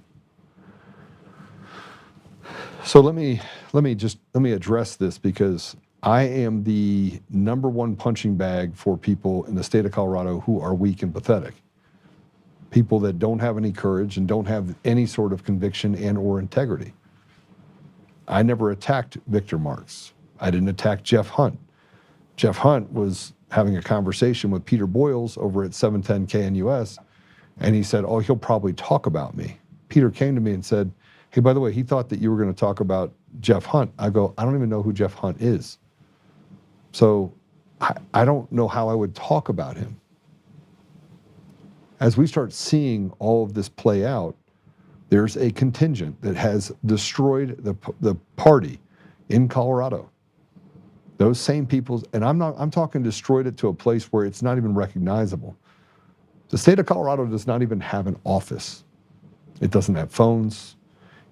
So let me address this, because I am the #1 punching bag for people in the state of Colorado who are weak and pathetic. People that don't have any courage and don't have any sort of conviction and or integrity. I never attacked Victor Marx. I didn't attack Jeff Hunt. Jeff Hunt was having a conversation with Peter Boyles over at 710 KNUS, and he said, oh, he'll probably talk about me. Peter came to me and said, hey, by the way, he thought that you were going to talk about Jeff Hunt. I go, I don't even know who Jeff Hunt is. So I don't know how I would talk about him. As we start seeing all of this play out, there's a contingent that has destroyed the party in Colorado. Those same people, and I'm talking destroyed it to a place where it's not even recognizable. The state of Colorado does not even have an office. It doesn't have phones.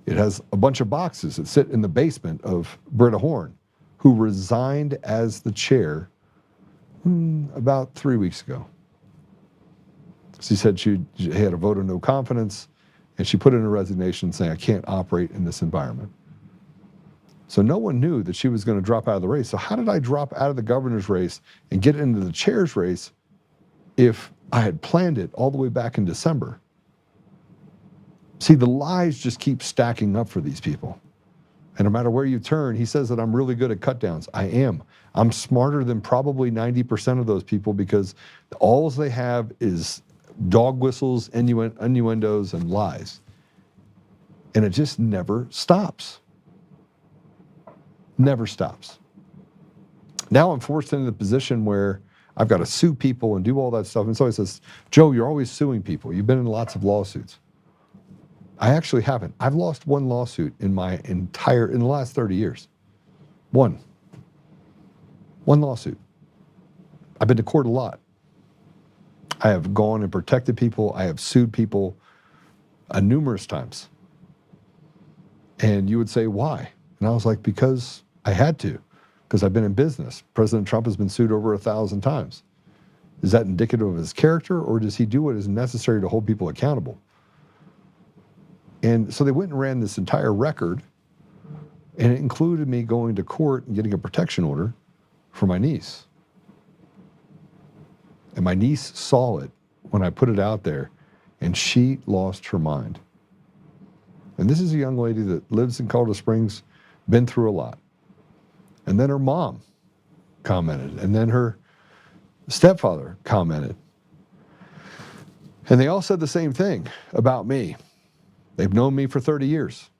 It has a bunch of boxes that sit in the basement of Britta Horn, who resigned as the chair about 3 weeks ago. She said she had a vote of no confidence, and she put in a resignation saying, I can't operate in this environment. So no one knew that she was going to drop out of the race. So how did I drop out of the governor's race and get into the chair's race if I had planned it all the way back in December? See, the lies just keep stacking up for these people. And no matter where you turn, he says that I'm really good at cut downs. I am. I'm smarter than probably 90% of those people, because all they have is dog whistles, innuendos, and lies. And it just never stops. Never stops. Now I'm forced into the position where I've got to sue people and do all that stuff. And so he says, Joe, you're always suing people. You've been in lots of lawsuits. I actually haven't. I've lost one lawsuit in the last 30 years. One lawsuit. I've been to court a lot. I have gone and protected people. I have sued people numerous times. And you would say, why? And I was like, because I had to, because I've been in business. President Trump has been sued over 1,000 times. Is that indicative of his character, or does he do what is necessary to hold people accountable? And so they went and ran this entire record, and it included me going to court and getting a protection order for my niece. And my niece saw it when I put it out there, and she lost her mind. And this is a young lady that lives in Colorado Springs, been through a lot. And then her mom commented, and then her stepfather commented. And they all said the same thing about me. They've known me for 30 years.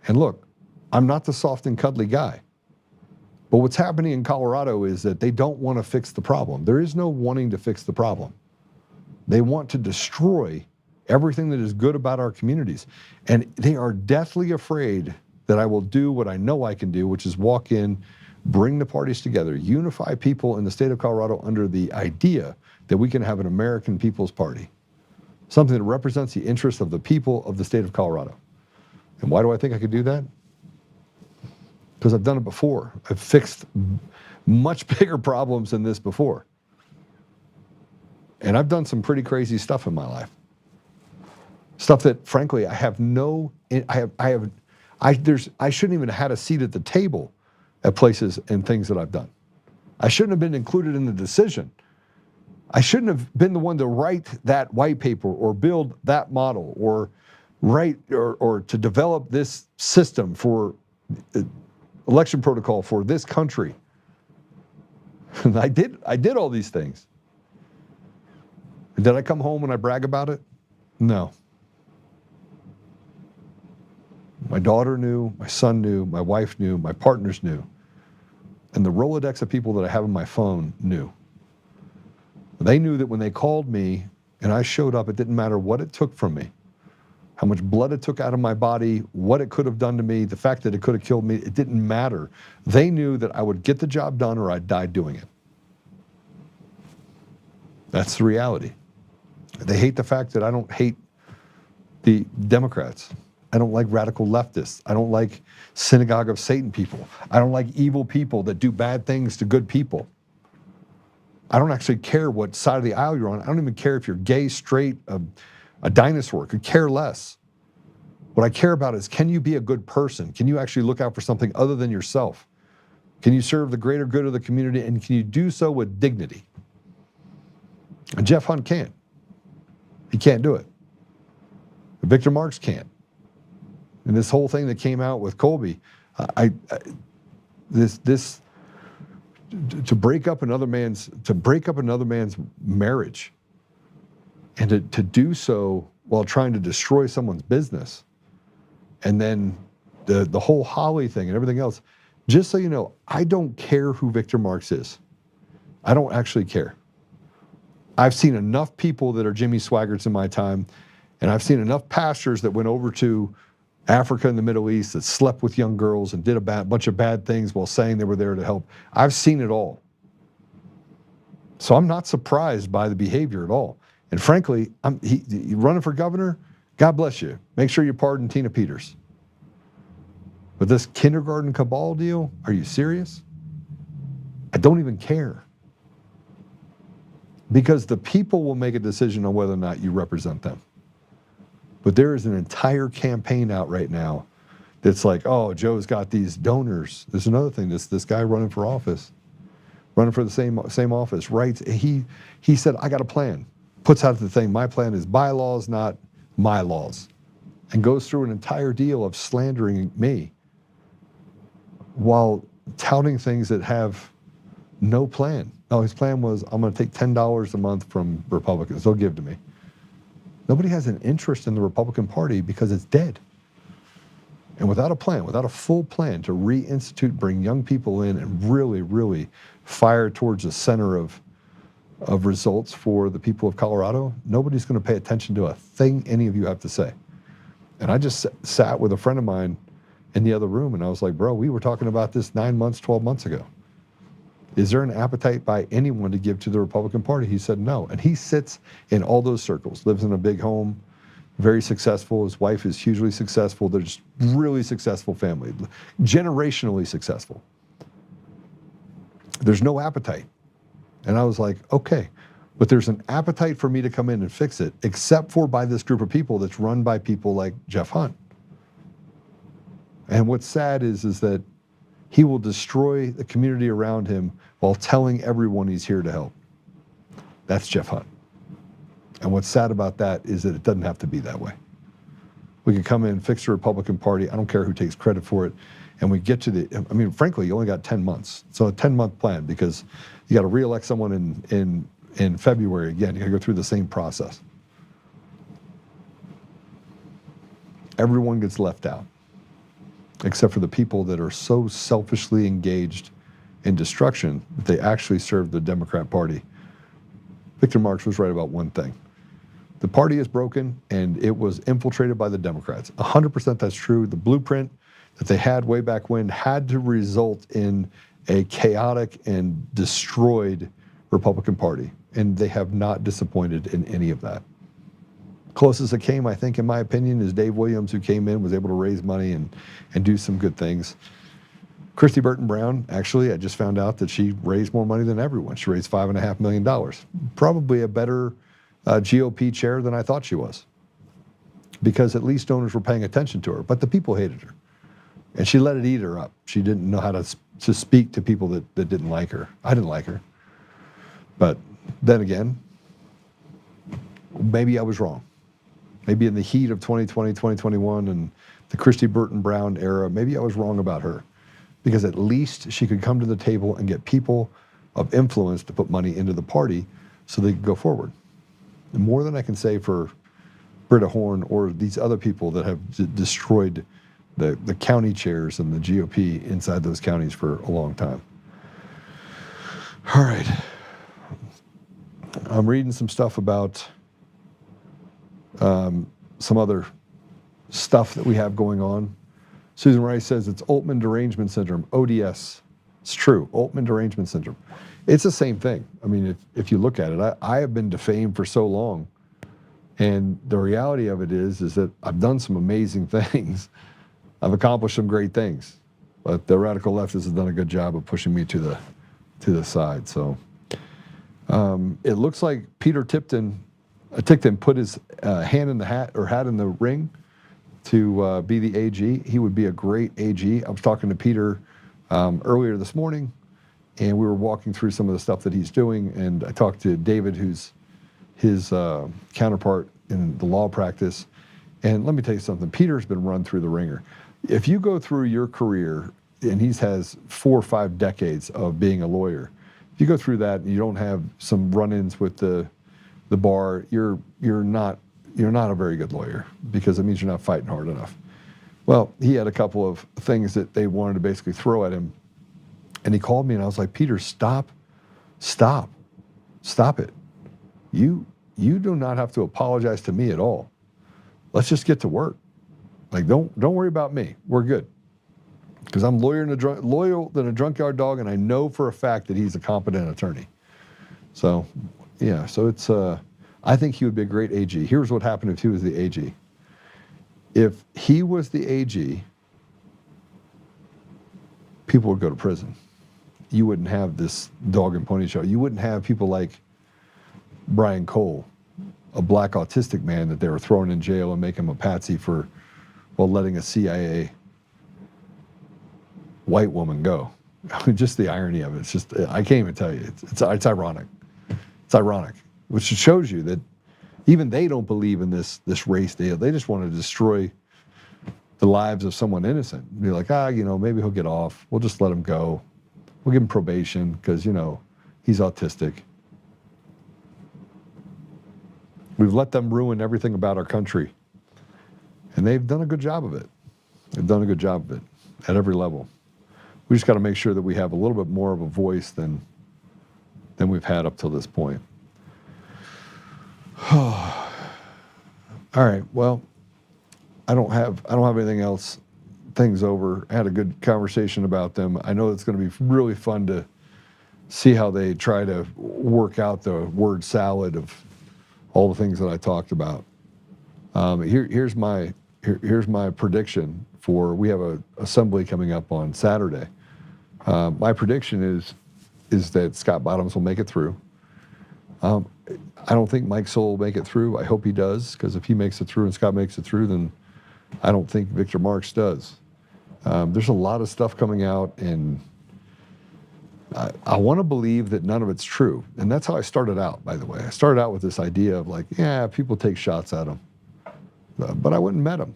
And look, I'm not the soft and cuddly guy. But what's happening in Colorado is that they don't want to fix the problem. There is no wanting to fix the problem. They want to destroy everything that is good about our communities. And they are deathly afraid that I will do what I know I can do, which is walk in, bring the parties together, unify people in the state of Colorado under the idea that we can have an American People's Party. Something that represents the interests of the people of the state of Colorado. And why do I think I could do that? Because I've done it before. I've fixed much bigger problems than this before. And I've done some pretty crazy stuff in my life. Stuff that, frankly, I shouldn't even have had a seat at the table at places and things that I've done. I shouldn't have been included in the decision. I shouldn't have been the one to write that white paper or build that model or write or to develop this system for election protocol for this country. And I did all these things. Did I come home and I brag about it? No. My daughter knew, my son knew, my wife knew, my partners knew. And the Rolodex of people that I have on my phone knew. They knew that when they called me and I showed up, it didn't matter what it took from me, how much blood it took out of my body, what it could have done to me, the fact that it could have killed me, it didn't matter. They knew that I would get the job done or I'd die doing it. That's the reality. They hate the fact that I don't hate the Democrats. I don't like radical leftists. I don't like synagogue of Satan people. I don't like evil people that do bad things to good people. I don't actually care what side of the aisle you're on. I don't even care if you're gay, straight, a dinosaur. Could care less. What I care about is, can you be a good person? Can you actually look out for something other than yourself? Can you serve the greater good of the community, and can you do so with dignity? And Jeff Hunt can't. He can't do it. Victor Marx can't. And this whole thing that came out with Colby, to break up another man's marriage, and to do so while trying to destroy someone's business, and then the whole Holly thing and everything else. Just so you know, I don't care who Victor Marx is. I don't actually care. I've seen enough people that are Jimmy Swaggarts in my time, and I've seen enough pastors that went over to Africa and the Middle East that slept with young girls and did a bunch of bad things while saying they were there to help. I've seen it all. So I'm not surprised by the behavior at all. And frankly, he running for governor, God bless you. Make sure you pardon Tina Peters. But this kindergarten cabal deal, are you serious? I don't even care. Because the people will make a decision on whether or not you represent them. But there is an entire campaign out right now that's like, oh, Joe's got these donors. There's another thing, this guy running for office, running for the same office, writes, he said, I got a plan. Puts out the thing, my plan is bylaws, not my laws. And goes through an entire deal of slandering me while touting things that have no plan. No, his plan was, I'm going to take $10 a month from Republicans. They'll give to me. Nobody has an interest in the Republican Party because it's dead. And without a plan, without a full plan to reinstitute, bring young people in and really, really fire towards the center of results for the people of Colorado, nobody's going to pay attention to a thing any of you have to say. And I just sat with a friend of mine in the other room and I was like, bro, we were talking about this 9 months, 12 months ago. Is there an appetite by anyone to give to the Republican Party? He said no. And he sits in all those circles, lives in a big home, very successful. His wife is hugely successful. They're just really successful family, generationally successful. There's no appetite. And I was like, okay, but there's an appetite for me to come in and fix it, except for by this group of people that's run by people like Jeff Hunt. And what's sad is that he will destroy the community around him while telling everyone he's here to help. That's Jeff Hunt. And what's sad about that is that it doesn't have to be that way. We can come in, fix the Republican Party. I don't care who takes credit for it. And we get to frankly, you only got 10 months. So a 10-month plan, because you got to re-elect someone in February again. You got to go through the same process. Everyone gets left out, except for the people that are so selfishly engaged in destruction that they actually serve the Democrat Party. Victor Marx was right about one thing. The party is broken and it was infiltrated by the Democrats. 100% that's true. The blueprint that they had way back when had to result in a chaotic and destroyed Republican Party. And they have not disappointed in any of that. Closest it came, I think, in my opinion, is Dave Williams, who came in, was able to raise money and do some good things. Christy Burton Brown, actually, I just found out that she raised more money than everyone. She raised $5.5 million. Probably a better GOP chair than I thought she was, because at least donors were paying attention to her, but the people hated her. And she let it eat her up. She didn't know how to speak to people that didn't like her. I didn't like her. But then again, maybe I was wrong. Maybe in the heat of 2020, 2021, and the Christy Burton Brown era, maybe I was wrong about her. Because at least she could come to the table and get people of influence to put money into the party so they could go forward. And more than I can say for Britta Horn or these other people that have destroyed the county chairs and the GOP inside those counties for a long time. All right. I'm reading some stuff about some other stuff that we have going on. Susan Rice says it's Oltmann derangement syndrome, ODS. It's true, Oltmann derangement syndrome. It's the same thing. I mean, if you look at it, I have been defamed for so long And the reality of it is that I've done some amazing things. I've accomplished some great things, but the radical leftists has done a good job of pushing me to the side. So it looks like Peter Tipton put his hand in the hat in the ring to be the AG. He would be a great AG. I was talking to Peter earlier this morning, and we were walking through some of the stuff that he's doing. And I talked to David, who's his counterpart in the law practice. And let me tell you something, Peter's been run through the ringer. If you go through your career, and he has 4 or 5 decades of being a lawyer, if you go through that and you don't have some run-ins with the bar, you're not a very good lawyer, because it means you're not fighting hard enough. Well, he had a couple of things that they wanted to basically throw at him, and he called me, and I was like, Peter, stop it. You do not have to apologize to me at all. Let's just get to work. Like, don't worry about me. We're good. Because I'm loyal than a drunk yard dog, and I know for a fact that he's a competent attorney. So, yeah, so it's, I think he would be a great AG. Here's what happened if he was the AG. If he was the AG, people would go to prison. You wouldn't have this dog and pony show. You wouldn't have people like Brian Cole, a black autistic man that they were throwing in jail and making him a patsy for, well, letting a CIA white woman go. Just the irony of it. It's just, I can't even tell you. It's ironic. It's ironic, which shows you that even they don't believe in this race deal. They just want to destroy the lives of someone innocent. Be like, maybe he'll get off. We'll just let him go. We'll give him probation because, he's autistic. We've let them ruin everything about our country. And they've done a good job of it. They've done a good job of it at every level. We just got to make sure that we have a little bit more of a voice than we've had up till this point. All right. Well, I don't have anything else. Things over. I had a good conversation about them. I know it's going to be really fun to see how they try to work out the word salad of all the things that I talked about. Here's my prediction for, we have an assembly coming up on Saturday. My prediction is that Scott Bottoms will make it through. I don't think Mike Soul will make it through. I hope he does, because if he makes it through and Scott makes it through, then I don't think Victor Marx does. There's a lot of stuff coming out, and I want to believe that none of it's true. And that's how I started out, by the way. I started out with this idea of like, yeah, people take shots at him. But I went and met him.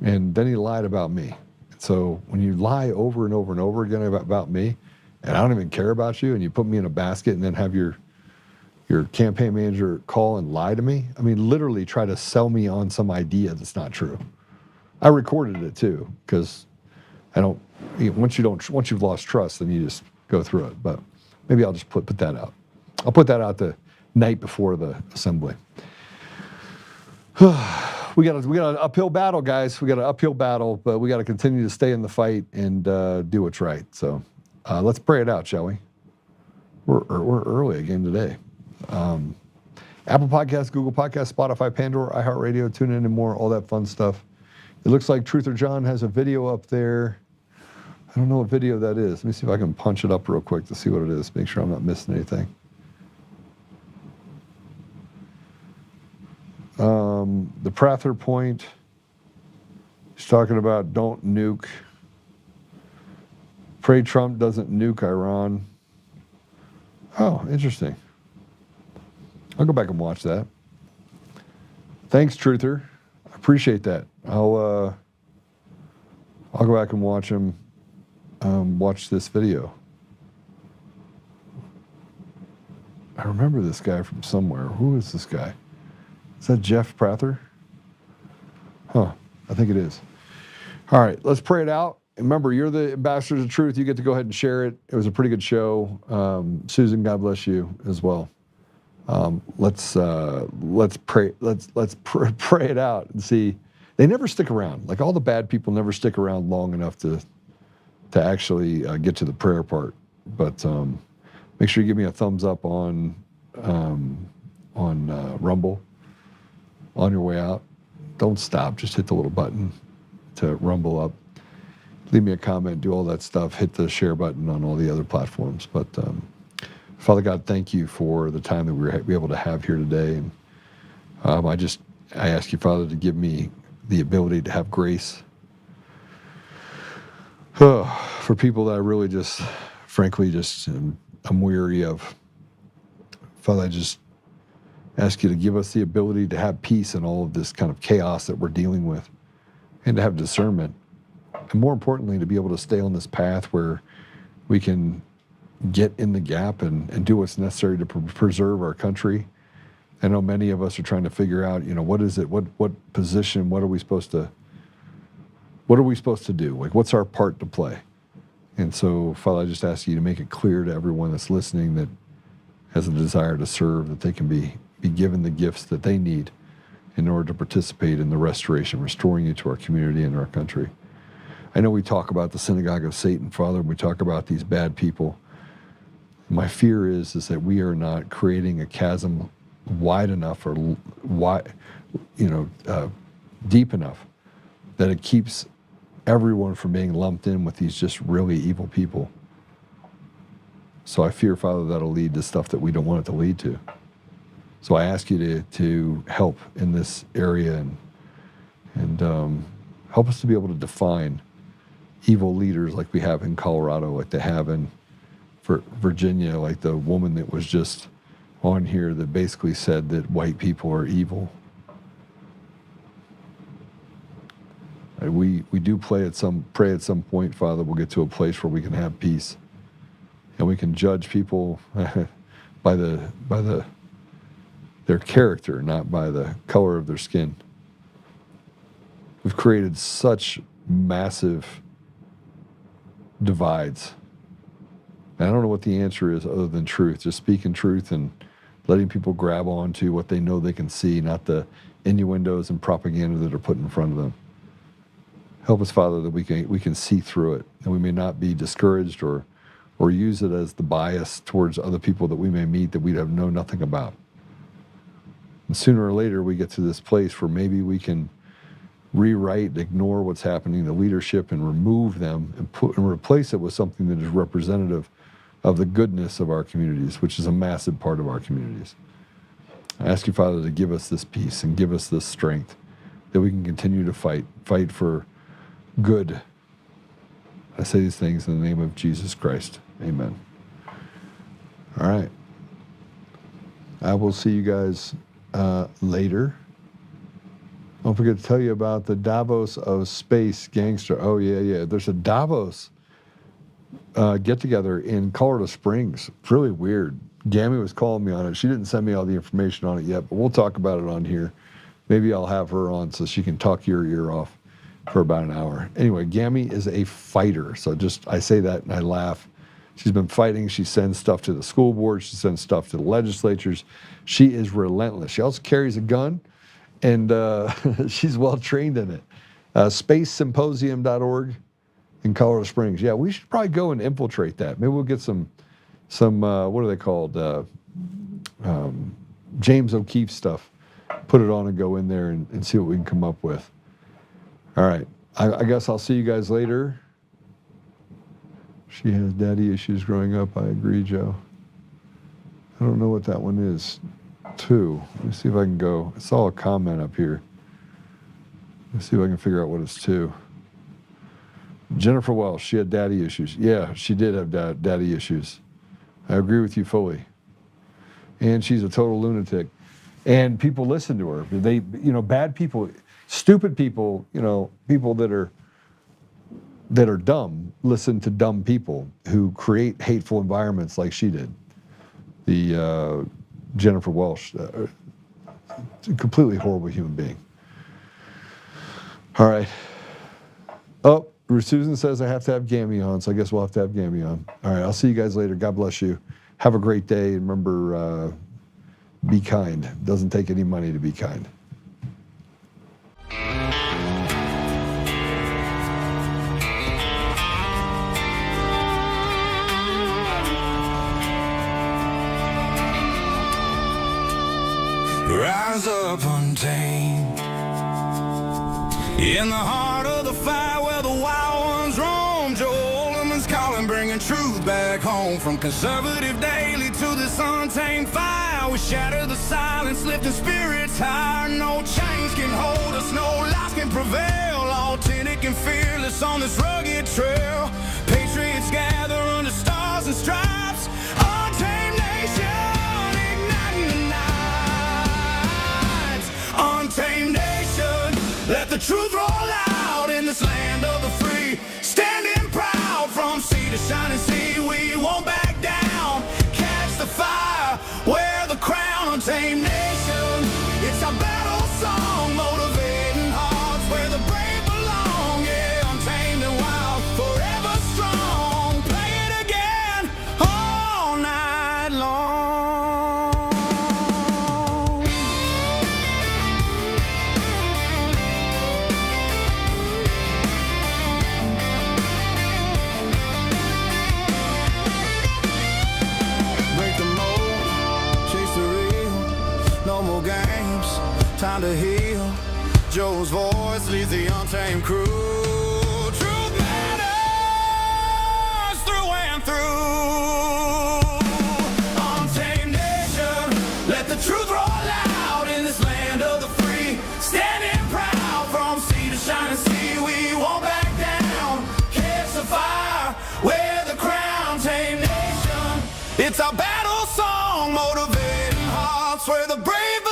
And then he lied about me. So when you lie over and over and over again about me, and I don't even care about you, and you put me in a basket and then have your campaign manager call and lie to me, I mean, literally try to sell me on some idea that's not true. I recorded it too, because once you've lost trust, then you just go through it. But maybe I'll just put that out. I'll put that out the night before the assembly. We got an uphill battle, guys. We got an uphill battle, but we got to continue to stay in the fight and do what's right. So let's pray it out, shall we? We're early again today. Apple Podcasts, Google Podcasts, Spotify, Pandora, iHeartRadio, TuneIn, and more, all that fun stuff. It looks like Truth or John has a video up there. I don't know what video that is. Let me see if I can punch it up real quick to see what it is. Make sure I'm not missing anything. The Prather point, he's talking about don't nuke. Pray Trump doesn't nuke Iran. Oh, interesting. I'll go back and watch that. Thanks, Truther. I appreciate that. I'll go back and watch him watch this video. I remember this guy from somewhere. Who is this guy? Is that Jeff Prather? Huh, I think it is. All right, let's pray it out. Remember, you're the ambassadors of truth. You get to go ahead and share it. It was a pretty good show. Susan, God bless you as well. Let's pray. Let's pray it out and see. They never stick around. Like, all the bad people never stick around long enough to actually get to the prayer part. But make sure you give me a thumbs up on Rumble on your way out. Don't stop. Just hit the little button to rumble up. Leave me a comment. Do all that stuff. Hit the share button on all the other platforms. But Father God, thank you for the time that we were able to have here today. And I ask you, Father, to give me the ability to have grace for people that I really just, frankly, I'm weary of. Father, I just ask you to give us the ability to have peace in all of this kind of chaos that we're dealing with, and to have discernment. And more importantly, to be able to stay on this path where we can get in the gap and do what's necessary to preserve our country. I know many of us are trying to figure out, what is it, what position, what are we supposed to do? Like, what's our part to play? And so, Father, I just ask you to make it clear to everyone that's listening that has a desire to serve, that they can be given the gifts that they need in order to participate in the restoration, restoring you to our community and our country. I know we talk about the synagogue of Satan, Father, and we talk about these bad people. My fear is that we are not creating a chasm wide enough or deep enough that it keeps everyone from being lumped in with these just really evil people. So I fear, Father, that'll lead to stuff that we don't want it to lead to. So I ask you to help in this area and help us to be able to define evil leaders like we have in Colorado, like they have in Virginia, like the woman that was just on here that basically said that white people are evil. We do pray at some point, Father, we'll get to a place where we can have peace, and we can judge people by their character, not by the color of their skin. We've created such massive divides. And I don't know what the answer is other than truth. Just speaking truth and letting people grab onto what they know they can see, not the innuendos and propaganda that are put in front of them. Help us, Father, that we can see through it, and we may not be discouraged or use it as the bias towards other people that we may meet that we know nothing about. And sooner or later, we get to this place where maybe we can rewrite, ignore what's happening to leadership and remove them and replace it with something that is representative of the goodness of our communities, which is a massive part of our communities. I ask you, Father, to give us this peace and give us this strength that we can continue to fight for good. I say these things in the name of Jesus Christ. Amen. All right. I will see you guys later. Don't forget to tell you about the Davos of Space Gangster. Oh, yeah. There's a Davos get-together in Colorado Springs. It's really weird. Gammy was calling me on it. She didn't send me all the information on it yet, but we'll talk about it on here. Maybe I'll have her on so she can talk your ear off for about an hour. Anyway, Gammy is a fighter. So I say that and I laugh. She's been fighting. She sends stuff to the school board. She sends stuff to the legislatures. She is relentless. She also carries a gun, and she's well trained in it. SpaceSymposium.org in Colorado Springs. Yeah, we should probably go and infiltrate that. Maybe we'll get some what are they called? James O'Keefe stuff. Put it on and go in there and see what we can come up with. All right. I guess I'll see you guys later. She has daddy issues growing up. I agree, Joe. I don't know what that one is. 2. Let me see if I can go. I saw a comment up here. Let's see if I can figure out what it's 2. Jennifer Welsh, she had daddy issues. Yeah, she did have daddy issues. I agree with you fully. And she's a total lunatic. And people listen to her. They, bad people, stupid people, people that are dumb, listen to dumb people who create hateful environments like she did. The Jennifer Welsh, a completely horrible human being. All right. Oh, Susan says I have to have Gammy on, so I guess we'll have to have Gammy on. All right, I'll see you guys later. God bless you. Have a great day. Remember, be kind. It doesn't take any money to be kind. Rise up untamed. In the heart of the fight where the wild ones roam, Joe Oltmann's calling, bringing truth back home. From conservative daily to this untamed fire, we shatter the silence, lifting spirits higher. No chains can hold us, no lies can prevail. Authentic and fearless on this rugged trail. Patriots gather under stars and stripes. Untamed nation, igniting the nights. Untamed nation, let the truth roll out in this land of the free. Standing proud from sea to shining sea, we won't back down. Catch the fire, wear the crown. Untamed nation, it's our battle song, motivating hearts where the brave belong. Yeah, untamed and wild, forever strong. Play it again all night long. Break the mold, chase the real. No more games, time to heal. Joe's voice leads the untamed crew. Truth matters through and through. Untamed nation, let the truth roll out in this land of the free. Standing proud from sea to shining sea, we won't back down. Catch the fire, wear the crown. Untamed nation, it's our battle song, motivating hearts where the brave